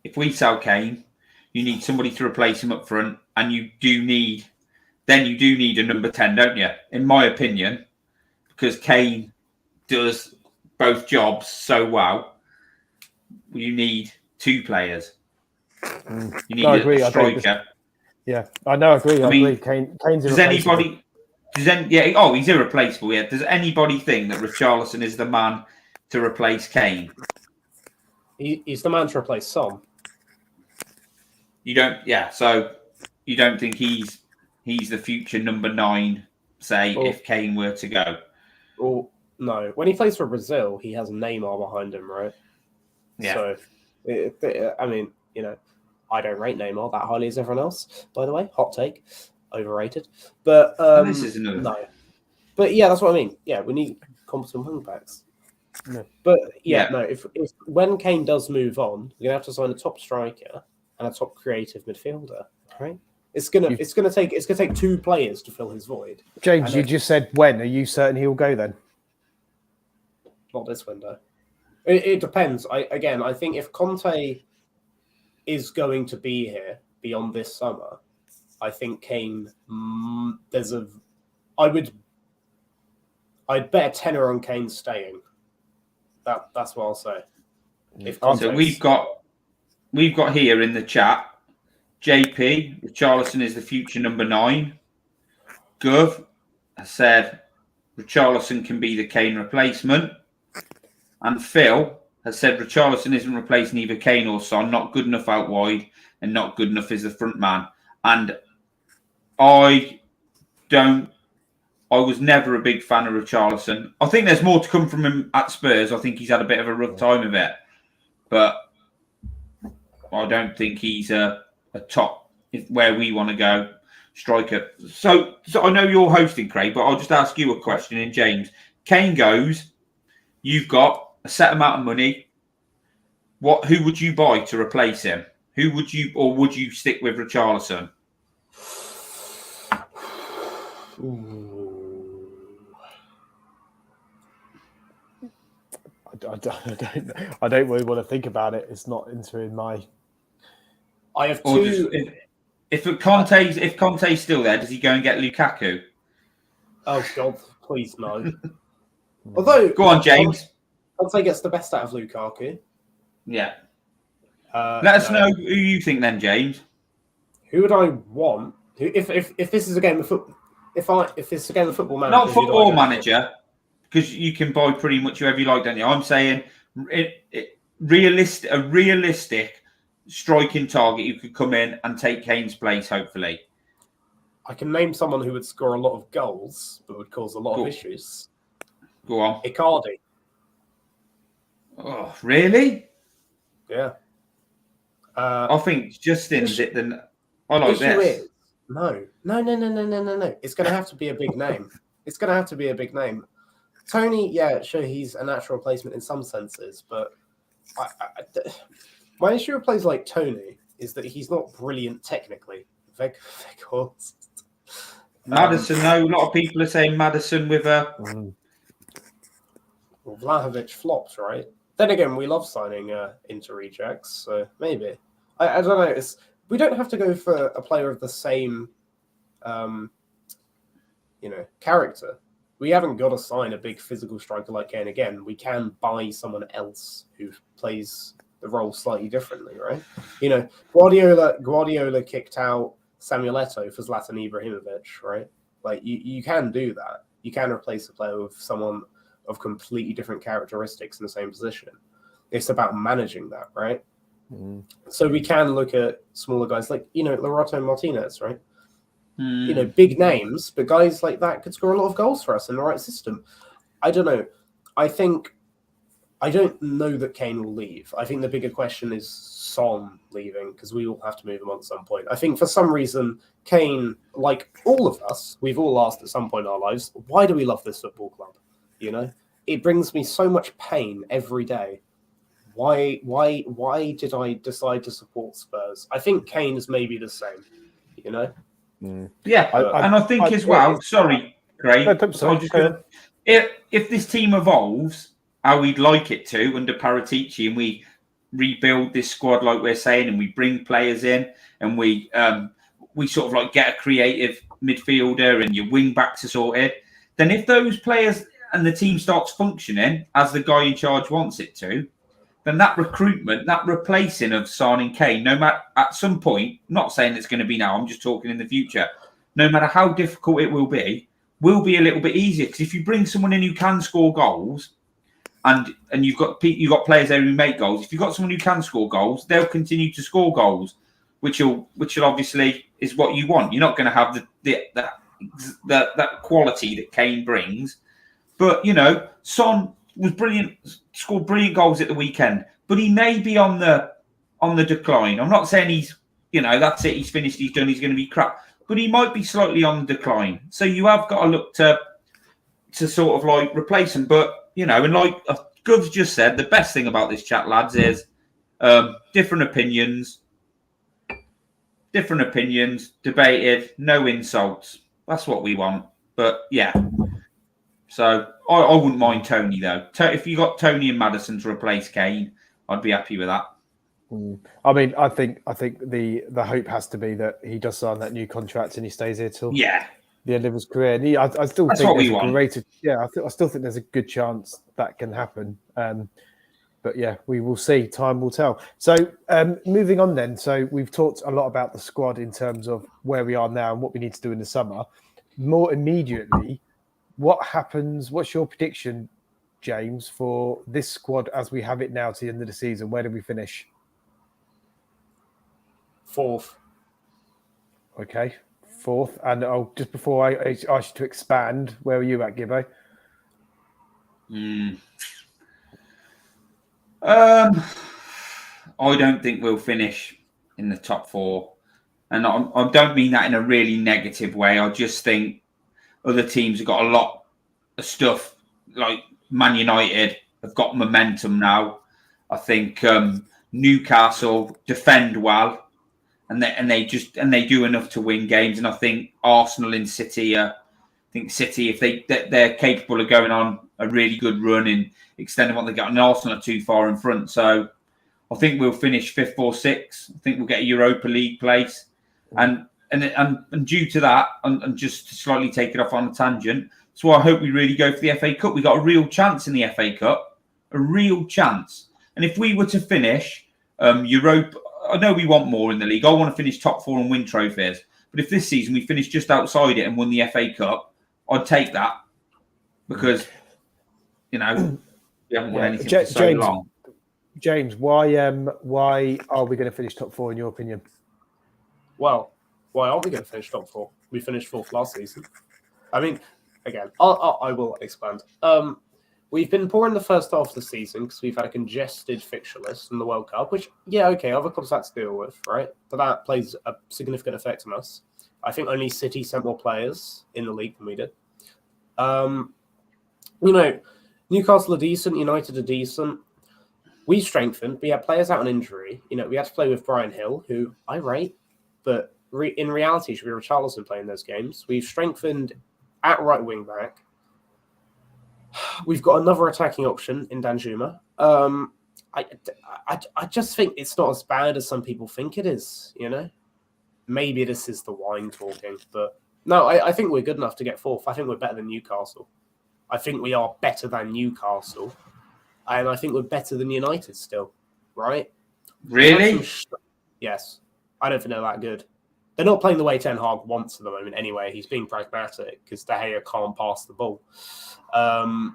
Speaker 2: If we sell Kane, you need somebody to replace him up front, and you do need a number 10, don't you? In my opinion, because Kane does both jobs so well, you need 2 players. You need a striker.
Speaker 1: Yeah, I know. I agree. I agree. Kane's irreplaceable.
Speaker 2: He's irreplaceable. Yeah. Does anybody think that Richarlison is the man to replace Kane?
Speaker 3: He's the man to replace Son.
Speaker 2: You don't. Yeah. So you don't think he's the future number 9? Say if Kane were to go.
Speaker 3: Well, no. When he plays for Brazil, he has Neymar behind him, right?
Speaker 2: Yeah.
Speaker 3: So, I mean, I don't rate Neymar that highly as everyone else, by the way. Hot take. Overrated. But
Speaker 2: this is another.
Speaker 3: No. But yeah, that's what I mean. Yeah, we need competent wing backs. No. But no, if when Kane does move on, we're gonna have to sign a top striker and a top creative midfielder, right? It's gonna take 2 players to fill his void.
Speaker 1: James, you just said when. Are you certain he'll go then?
Speaker 3: Not this window. It depends. I think if Conte is going to be here beyond this summer, I think Kane. I'd bet a tenner on Kane staying. That's what I'll say.
Speaker 2: So we've got here in the chat, JP, Richarlison is the future number 9. Gov has said Richarlison can be the Kane replacement. And Phil has said Richarlison isn't replacing either Kane or Son, not good enough out wide and not good enough as the front man. And I was never a big fan of Richarlison. I think there's more to come from him at Spurs. I think he's had a bit of a rough time of it. But I don't think he's a top, where we want to go, striker. So I know you're hosting, Craig, but I'll just ask you a question. And James, Kane goes, you've got a set amount of money. Who would you buy to replace him? Would you stick with Richarlison?
Speaker 1: I don't really want to think about it. It's not entering my.
Speaker 3: I have two.
Speaker 2: If Conte's still there, does he go and get Lukaku?
Speaker 3: Oh God, please no. Although,
Speaker 2: go on, James.
Speaker 3: Conte gets the best out of Lukaku.
Speaker 2: Yeah. Let us know who you think then, James.
Speaker 3: Who would I want? If this is a game of football, if this is a game of football manager,
Speaker 2: not football manager, because you can buy pretty much whoever you like, don't you? I'm saying a realistic striking target who could come in and take Kane's place, hopefully.
Speaker 3: I can name someone who would score a lot of goals, but would cause a lot of issues.
Speaker 2: Go on.
Speaker 3: Icardi.
Speaker 2: Oh, really?
Speaker 3: Yeah.
Speaker 2: I think Justin's it. Then I like this.
Speaker 3: No. It's going to have to be a big name. It's going to have to be a big name. Tony, yeah, sure, he's a natural replacement in some senses, but my issue with players like Tony is that he's not brilliant technically.
Speaker 2: Maddison, no, a lot of people are saying Maddison with a.
Speaker 3: Well, Vlahovic flopped, right? Then again, we love signing Inter rejects, so maybe. I don't know. We don't have to go for a player of the same, character. We haven't got to sign a big physical striker like Kane again. We can buy someone else who plays the role slightly differently, right? Guardiola kicked out Samuel Eto'o for Zlatan Ibrahimovic, right? Like you can do that. You can replace a player with someone of completely different characteristics in the same position. It's about managing that, right? So we can look at smaller guys like, Lautaro Martinez, right? Big names, but guys like that could score a lot of goals for us in the right system. I don't know. I don't know that Kane will leave. I think the bigger question is Son leaving, because we will have to move him on at some point. I think for some reason, Kane, like all of us, we've all asked at some point in our lives, why do we love this football club? It brings me so much pain every day. Why did I decide to support Spurs? I think Kane is maybe the same,
Speaker 2: Yeah, and I think as well. Sorry, Craig. If this team evolves how we'd like it to under Paratici, and we rebuild this squad like we're saying, and we bring players in, and we sort of like get a creative midfielder and your wing backs are sorted, then if those players and the team starts functioning as the guy in charge wants it to, then that recruitment, that replacing of Son and Kane, no matter at some point, not saying it's going to be now, I'm just talking in the future, no matter how difficult it will be a little bit easier. Because if you bring someone in who can score goals, and you've got players there who make goals, if you've got someone who can score goals, they'll continue to score goals, which will obviously is what you want. You're not going to have that quality that Kane brings. But, Son was brilliant, scored brilliant goals at the weekend, but he may be on the decline. I'm not saying he's, that's it, he's finished, he's done, he's going to be crap, but he might be slightly on the decline. So you have got to look to sort of like replace him. But, and like Gov's just said, the best thing about this chat, lads, is different opinions, debated, no insults. That's what we want. But, yeah. So I wouldn't mind Tony, though. If you got Tony and Maddison to replace Kane, I'd be happy with that.
Speaker 1: I mean, I think the hope has to be that he does sign that new contract and he stays here till the end of his career. And I still think I still think there's a good chance that can happen. But yeah, we will see. Time will tell. So moving on then. So we've talked a lot about the squad in terms of where we are now and what we need to do in the summer. More immediately, what happens? What's your prediction, James, for this squad as we have it now to the end of the season? Where do we finish?
Speaker 3: 4th.
Speaker 1: Okay, 4th. And just before I ask you to expand, where are you at, Gibbo?
Speaker 2: I don't think we'll finish in the top 4. And I don't mean that in a really negative way. I just think other teams have got a lot of stuff, like Man United have got momentum now. I think Newcastle defend well, and they do enough to win games. And I think Arsenal and City are think City, if they're capable of going on a really good run and extending what they got, and Arsenal are too far in front. So I think we'll finish 5th or 6th. I think we'll get a Europa League place. And due to that, and just to slightly take it off on a tangent, so I hope we really go for the FA Cup. We got a real chance in the FA Cup, a real chance. And if we were to finish Europa, I know we want more in the league. I want to finish top 4 and win trophies. But if this season we finish just outside it and won the FA Cup, I'd take that because, we haven't won anything for so long.
Speaker 1: James, why are we going to finish top 4 in your opinion?
Speaker 3: Well, why are we going to finish top 4? We finished 4th last season. I mean, again, I will expand. We've been poor in the first half of the season because we've had a congested fixture list in the World Cup, which, other clubs had to deal with, right? But that plays a significant effect on us. I think only City sent more players in the league than we did. Newcastle are decent, United are decent. We strengthened. We had players out on injury. We had to play with Bryan Hill, who I rate, but in reality, should be Richarlison playing those games. We've strengthened at right wing back. We've got another attacking option in Danjuma. I just think it's not as bad as some people think it is, Maybe this is the wine talking, but no, I think we're good enough to get 4th. I think we're better than Newcastle. I think we are better than Newcastle. And I think we're better than United still, right?
Speaker 2: Really?
Speaker 3: Yes. I don't think they're that good. They're not playing the way Ten Hag wants at the moment anyway. He's being pragmatic because De Gea can't pass the ball. I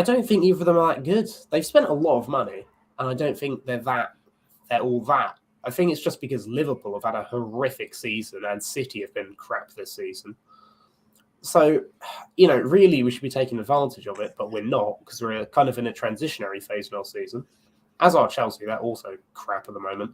Speaker 3: don't think either of them are that good. They've spent a lot of money, and I don't think they're all that. I think it's just because Liverpool have had a horrific season and City have been crap this season. So, really we should be taking advantage of it, but we're not because we're kind of in a transitionary phase in our season. As are Chelsea, they're also crap at the moment.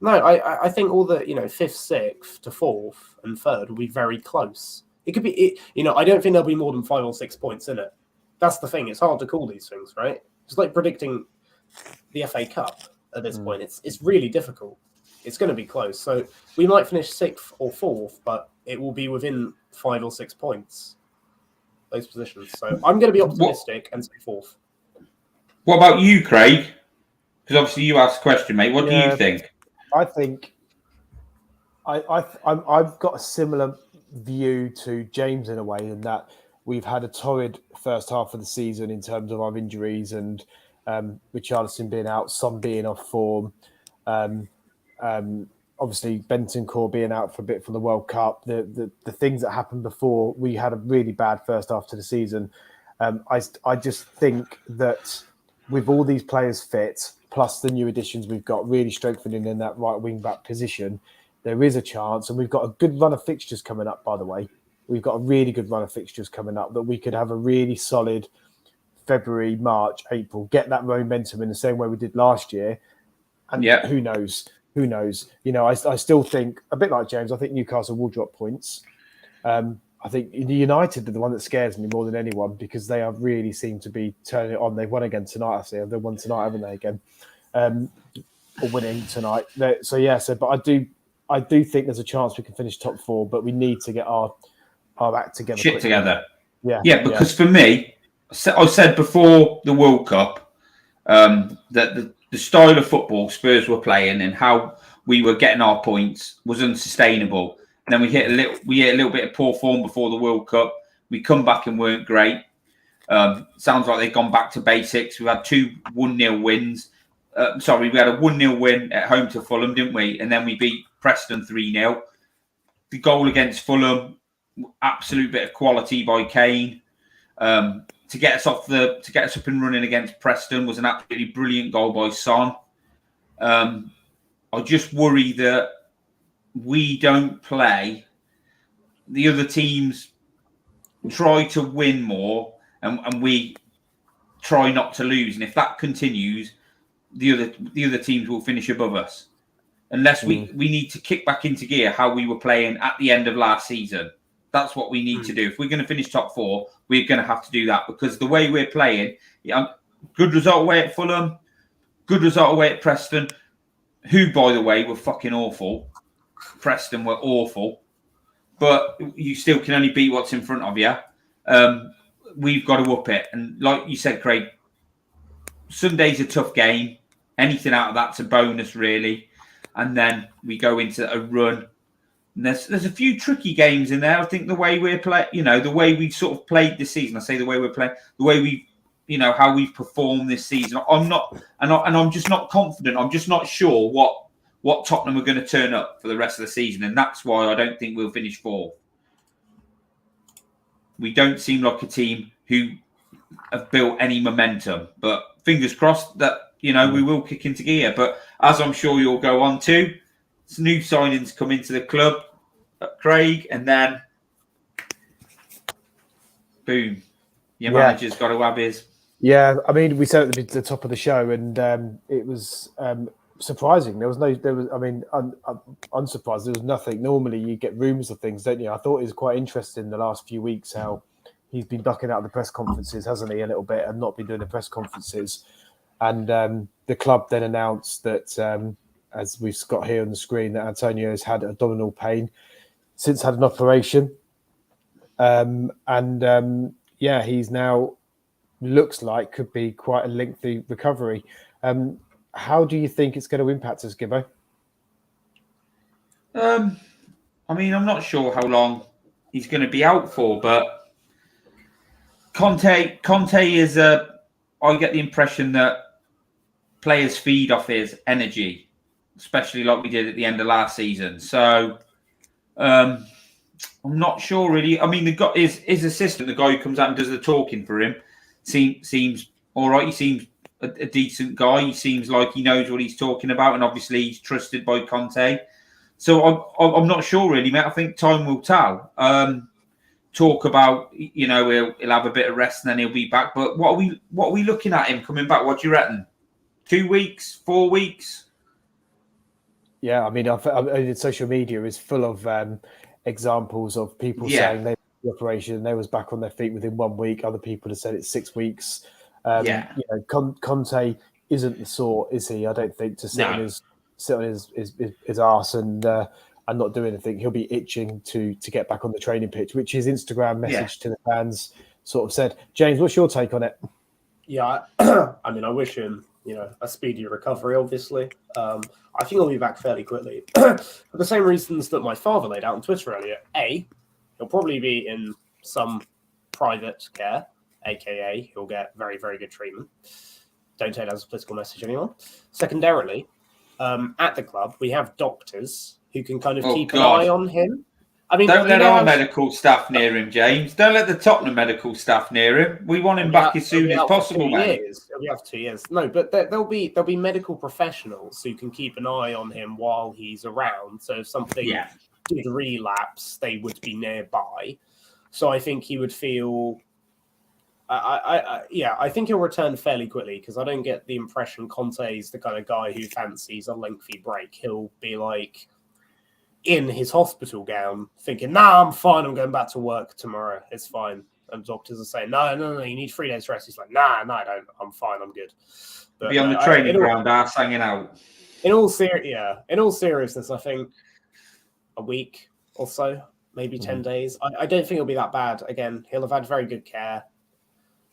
Speaker 3: No, I think all the 5th, 6th to 4th and 3rd will be very close. It could be, I don't think there'll be more than 5 or 6 points in it. That's the thing. It's hard to call these things, right? It's like predicting the FA Cup at this point. It's really difficult. It's going to be close. So we might finish 6th or 4th, but it will be within 5 or 6 points. Those positions. So I'm going to be optimistic and say 4th.
Speaker 2: What about you, Craig? Because obviously you asked a question, mate. What do you think?
Speaker 1: I think I've got a similar view to James in a way, in that we've had a torrid first half of the season in terms of our injuries and Richarlison being out, Son being off form, obviously Bentancur being out for a bit from the World Cup. The things that happened before, we had a really bad first half to the season. I just think that with all these players fit, plus the new additions we've got really strengthening in that right wing back position, there is a chance, and we've got a good run of fixtures coming up, by the way. We've got a really good run of fixtures coming up that we could have a really solid February, March, April, get that momentum in the same way we did last year. And who knows? I still think, a bit like James, I think Newcastle will drop points. I think United are the one that scares me more than anyone because they have really seemed to be turning it on. They've won again tonight, I see. They've won tonight, haven't they, again? Or winning tonight. But I do think there's a chance we can finish top 4, but we need to get our act together.
Speaker 2: Shit together.
Speaker 1: Yeah,
Speaker 2: because for me, I said before the World Cup that the style of football Spurs were playing and how we were getting our points was unsustainable. And then we hit a little bit of poor form before the World Cup. We come back and weren't great. Sounds like they've gone back to basics. We've had 2 1-0 wins. We had a 1-0 win at home to Fulham, didn't we? And then we beat Preston 3-0. The goal against Fulham, absolute bit of quality by Kane. To get us up and running against Preston was an absolutely brilliant goal by Son. I just worry that we don't play. The other teams try to win more, and we try not to lose. And if that continues, the other teams will finish above us. Unless we need to kick back into gear how we were playing at the end of last season. That's what we need to do. If we're going to finish top 4, we're going to have to do that because the way we're playing, good result away at Fulham, good result away at Preston, who, by the way, were fucking awful. Preston were awful. but you still can only beat what's in front of you. We've got to up it. And like you said, Craig, Sunday's a tough game. Anything out of that's a bonus, really. And then we go into a run. And there's a few tricky games in there. I think the way we're playing, the way we sort of played this season. I say the way we're playing, the way we, how we've performed this season. I'm just not confident. I'm just not sure what Tottenham are going to turn up for the rest of the season, and that's why I don't think we'll finish fourth. We don't seem like a team who have built any momentum, but fingers crossed that we will kick into gear. But as I'm sure you'll go on to, some new signings come into the club, Craig, and then boom, your manager's got to have his.
Speaker 1: Yeah, I mean, we said at the top of the show, and it was surprising. Unsurprised. There was nothing. Normally, you get rumours of things, don't you? I thought it was quite interesting the last few weeks how he's been ducking out of the press conferences, hasn't he, a little bit, and not been doing the press conferences. And the club then announced that, as we've got here on the screen, that Antonio has had abdominal pain since had an operation. He's now looks like could be quite a lengthy recovery. How do you think it's going to impact us, Gibbo?
Speaker 2: I'm not sure how long he's going to be out for, but Conte is I get the impression that players feed off his energy, especially like we did at the end of last season. So I'm not sure really. I mean, his assistant, the guy who comes out and does the talking for him, seems all right. He seems a decent guy. He seems like he knows what he's talking about, and obviously he's trusted by Conte. So I'm not sure really, mate. I think time will tell. Talk about he'll have a bit of rest and then he'll be back. But what are we looking at him coming back? What do you reckon? 2 weeks, 4 weeks?
Speaker 1: Yeah, I mean, social media is full of examples of people saying they had the operation and they was back on their feet within 1 week. Other people have said it's 6 weeks. Conte isn't the sort, is he? I don't think to sit on his arse and not do anything. He'll be itching to get back on the training pitch, which his Instagram message to the fans sort of said. James, what's your take on it?
Speaker 3: Yeah, I mean, I wish him a speedy recovery. Obviously, I think he'll be back fairly quickly for the same reasons that my father laid out on Twitter earlier. He'll probably be in some private care. AKA, he'll get very, very good treatment. Don't take that as a political message, anyone. Secondarily, at the club, we have doctors who can kind of keep an eye on him. I mean,
Speaker 2: don't let our medical staff near him, James. Don't let the Tottenham medical staff near him. We want him back as soon as possible, mate.
Speaker 3: He'll be out for 2 years. No, but there'll be medical professionals who can keep an eye on him while he's around. So if something did relapse, they would be nearby. So I think he would feel. I think he'll return fairly quickly because I don't get the impression Conte's the kind of guy who fancies a lengthy break. He'll be like in his hospital gown thinking, nah, I'm fine. I'm going back to work tomorrow. It's fine. And doctors are saying, no, you need 3 days rest. He's like, nah, I don't. I'm fine. I'm good. But,
Speaker 2: be on the training ground, ass hanging out.
Speaker 3: In all seriousness, I think a week or so, maybe 10 days. I don't think it'll be that bad. Again, he'll have had very good care.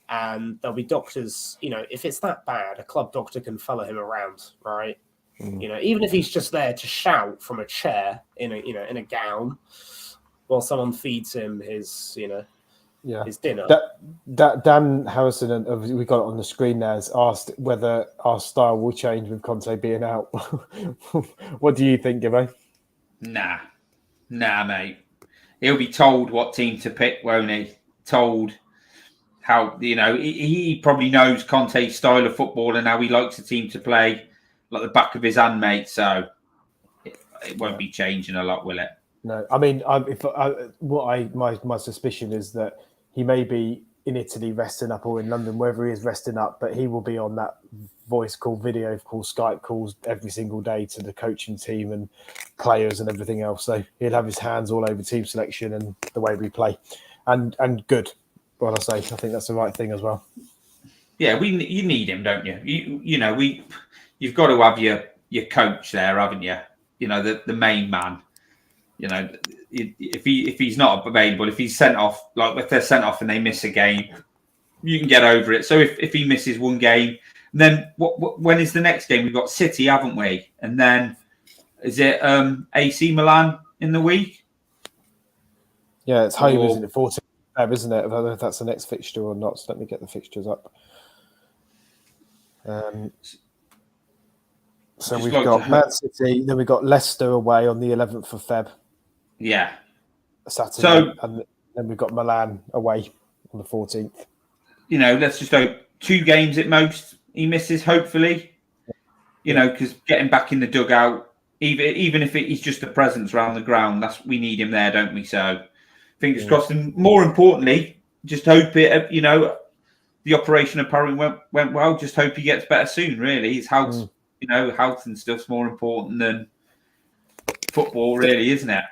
Speaker 3: And there'll be doctors, if it's that bad, a club doctor can follow him around, right? Even if he's just there to shout from a chair in a gown while someone feeds him his dinner.
Speaker 1: Dan Harrison, we got it on the screen there, has asked whether our style will change with Conte being out. What do you think, Gibbo?
Speaker 2: Nah, mate. He'll be told what team to pick, won't he? Told how, he probably knows Conte's style of football and how he likes the team to play like the back of his hand, mate. So it won't be changing a lot, will it?
Speaker 1: No, I mean, my suspicion is that he may be in Italy resting up or in London, wherever he is resting up, but he will be on that voice call, video call, Skype calls every single day to the coaching team and players and everything else. So he'll have his hands all over team selection and the way we play, and good. What I say, I think that's the right thing as well.
Speaker 2: Yeah, you need him, don't you? You've got to have your coach there, haven't you? The main man. You know, if he's not available, if he's sent off, like if they're sent off and they miss a game, you can get over it. So if he misses one game, then when is the next game? We've got City, haven't we? And then is it AC Milan in the week?
Speaker 1: Yeah, it's home, isn't it? 14th, isn't it? I don't know if that's the next fixture or not. So let me get the fixtures up. So we've got Man City, then we've got Leicester away on the 11th of Feb.
Speaker 2: Yeah.
Speaker 1: Saturday. And then we've got Milan away on the 14th.
Speaker 2: You know, let's just hope 2 games at most he misses, hopefully. You know, because getting back in the dugout, even if he's just a presence around the ground, we need him there, don't we? So fingers crossed. And more importantly, just hope it, you know, the operation apparently went well. Just hope he gets better soon, really. His health, you know, health and stuff's more important than football, really, isn't it?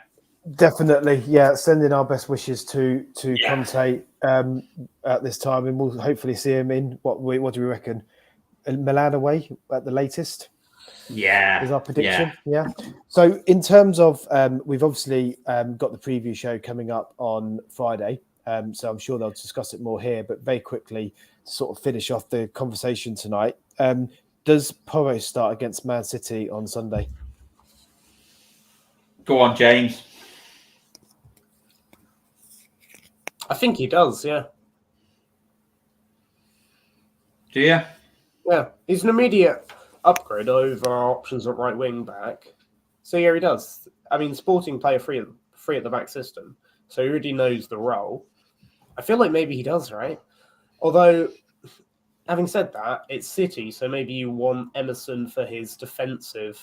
Speaker 1: Definitely, yeah. Sending our best wishes to Conte at this time, and we'll hopefully see him in what do we reckon? Milan away at the latest.
Speaker 2: Yeah,
Speaker 1: is our prediction. Yeah. So in terms of, we've obviously got the preview show coming up on Friday. So I'm sure they'll discuss it more here. But very quickly, to sort of finish off the conversation tonight, does Porro start against Man City on Sunday?
Speaker 2: Go on, James.
Speaker 3: I think he does, yeah.
Speaker 2: Do you?
Speaker 3: Yeah, he's an immediate upgrade over our options at right wing back. So yeah, he does. I mean, Sporting play a free at the back system, so he already knows the role. I feel like maybe he does, right? Although, having said that, it's City, so maybe you want Emerson for his defensive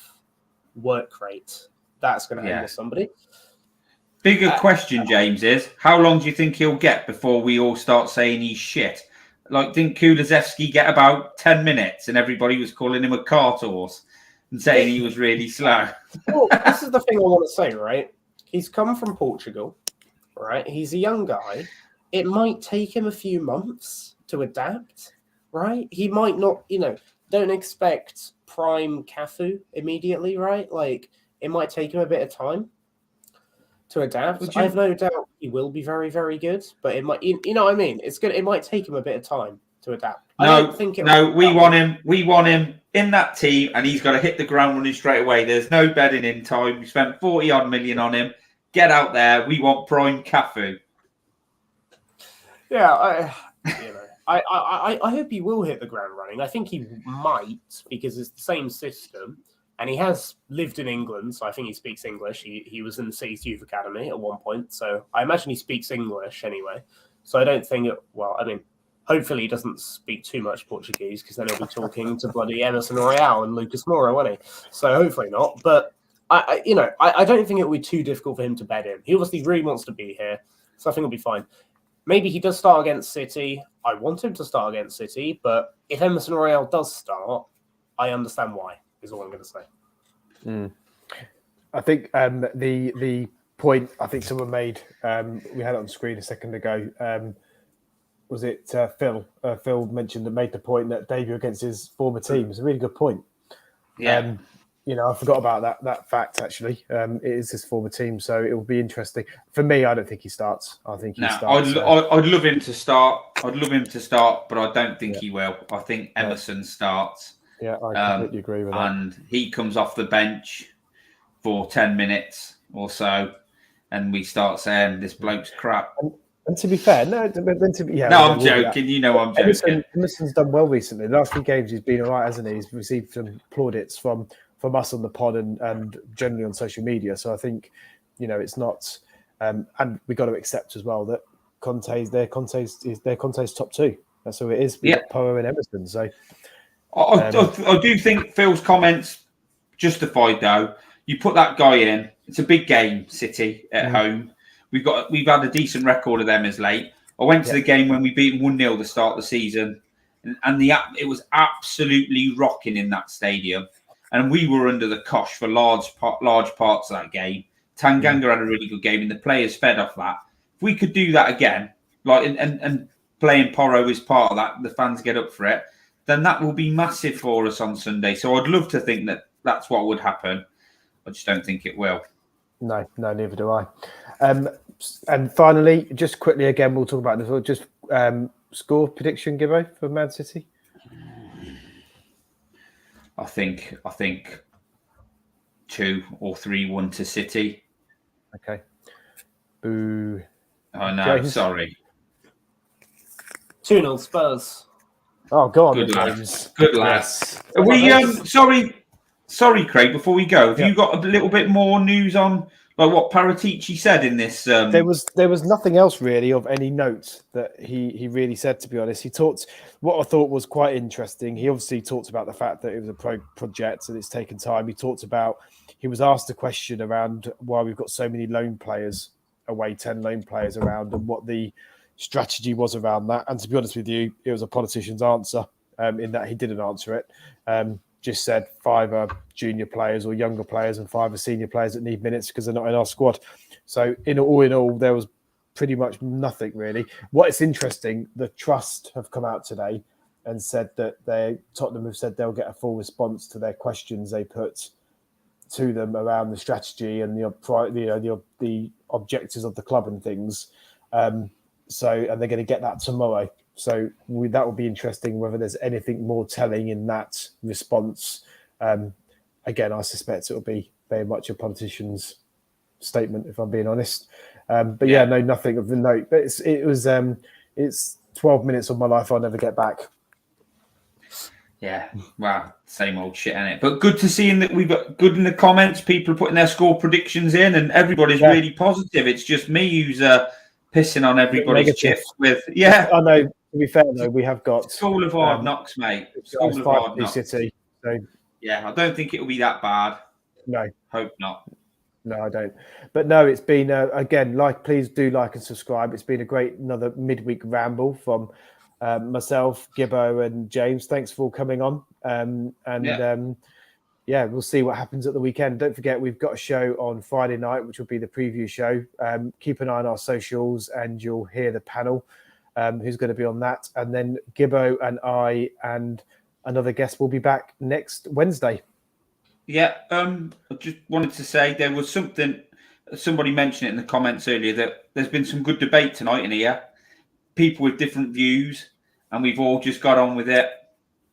Speaker 3: work rate. That's going to anger somebody.
Speaker 2: Bigger question, James, is how long do you think he'll get before we all start saying he's shit? Like, didn't Kulusevski get about 10 minutes and everybody was calling him a cart horse and saying he was really slow?
Speaker 3: Well, this is the thing I want to say, right? He's come from Portugal, right? He's a young guy. It might take him a few months to adapt, right? He might not, don't expect prime Cafu immediately, right? Like, it might take him a bit of time to adapt. I have no doubt he will be very, very good, but it might, you know what I mean? It might take him a bit of time to adapt.
Speaker 2: We want him. We want him in that team, and he's got to hit the ground running straight away. There's no bedding in time. We spent 40 odd million on him. Get out there. We want prime Cafu.
Speaker 3: Yeah, I hope he will hit the ground running. I think he might, because it's the same system. And he has lived in England, so I think he speaks English. He was in the City's Youth Academy at one point, so I imagine he speaks English anyway. So I don't think hopefully he doesn't speak too much Portuguese, because then he'll be talking to bloody Emerson Royale and Lucas Moura, won't he? So hopefully not. But I don't think it will be too difficult for him to bed in. He obviously really wants to be here, so I think he'll be fine. Maybe he does start against City. I want him to start against City, but if Emerson Royale does start, I understand why. Is all I'm going to say.
Speaker 1: I think the point I think someone made, we had it on screen a second ago. Was it Phil? Phil made the point that debut against his former team is a really good point.
Speaker 2: Yeah.
Speaker 1: I forgot about that fact actually. It is his former team, so it will be interesting. For me, I don't think he starts. I think he starts.
Speaker 2: I'd love him to start. But I don't think he will. I think Emerson starts.
Speaker 1: Yeah, I completely agree with that.
Speaker 2: And he comes off the bench for 10 minutes or so, and we start saying this bloke's crap.
Speaker 1: And to be fair, I'm
Speaker 2: joking. You know I'm joking.
Speaker 1: Emerson's done well recently. The last few games he's been all right, hasn't he? He's received some plaudits from us on the pod and generally on social media. So I think, it's not, and we got to accept as well that Conte's top two. That's who it is. We've got Porro and Emerson. So.
Speaker 2: I do think Phil's comments justified, though. You put that guy in. It's a big game, City at home. We've had a decent record of them as late. I went to the game when we beat 1-0 to start the season, and it was absolutely rocking in that stadium. And we were under the cosh for large parts of that game. Tanganga had a really good game, and the players fed off that. If we could do that again, and playing Porro is part of that, the fans get up for it, then that will be massive for us on Sunday. So I'd love to think that that's what would happen. I just don't think it will.
Speaker 1: No, neither do I. And finally, just quickly again, we'll talk about this. Just score prediction, Gibbo, for Man City.
Speaker 2: I think 2 or 3-1 to City.
Speaker 1: Okay. Boo.
Speaker 2: Oh no,
Speaker 1: James?
Speaker 2: sorry.
Speaker 3: 2-0 Spurs.
Speaker 1: Oh, go on,
Speaker 2: Good
Speaker 1: James.
Speaker 2: lads. Good lads.
Speaker 1: Yes.
Speaker 2: Are we sorry, Craig, before we go, have you got a little bit more news on like what Paratici said in this?
Speaker 1: There was nothing else really of any note that he really said, to be honest. He talked, what I thought was quite interesting. He obviously talked about the fact that it was a project and it's taken time. He was asked a question around why we've got so many loan players away, 10 loan players around, and what the strategy was around that. And to be honest with you, it was a politician's answer in that he didn't answer it. Just said 5 are junior players or younger players and 5 are senior players that need minutes because they're not in our squad. So in all, there was pretty much nothing really. What is interesting, the Trust have come out today and said that Tottenham have said they'll get a full response to their questions they put to them around the strategy and the objectives of the club and things. And they're going to get that tomorrow. So that will be interesting whether there's anything more telling in that response. Again, I suspect it will be very much a politician's statement, if I'm being honest. But nothing of the note. But it's 12 minutes of my life I'll never get back.
Speaker 2: Yeah, wow, same old shit, innit? But good to see that we've got good in the comments. People are putting their score predictions in, and everybody's really positive. It's just me who's pissing on everybody's chips with. Yeah,
Speaker 1: I know. To be fair, though, we have got
Speaker 2: School of Hard Knocks, mate. School of Hard Knocks.
Speaker 1: City. So
Speaker 2: yeah, I don't think it'll be that bad.
Speaker 1: No,
Speaker 2: hope not.
Speaker 1: No, I don't. But no, it's been again. Please do like and subscribe. It's been a great another midweek ramble from myself, Gibbo, and James. Thanks for all coming on. We'll see what happens at the weekend. Don't forget, we've got a show on Friday night, which will be the preview show. Keep an eye on our socials, and you'll hear the panel. Who's going to be on that. And then Gibbo and I and another guest will be back next Wednesday.
Speaker 2: Yeah, I just wanted to say there was somebody mentioned it in the comments earlier, that there's been some good debate tonight in here. People with different views, and we've all just got on with it.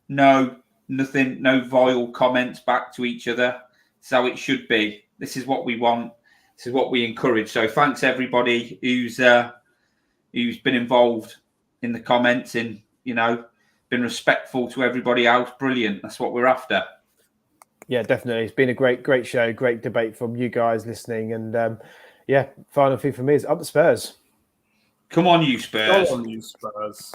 Speaker 2: No vile comments back to each other. It's how it should be. This is what we want. This is what we encourage. So thanks everybody who's been involved in the comments and, been respectful to everybody else. Brilliant. That's what we're after.
Speaker 1: Yeah, definitely. It's been a great show, great debate from you guys listening. And final thing for me is up the Spurs.
Speaker 2: Come on, you Spurs.
Speaker 3: Come on, you Spurs.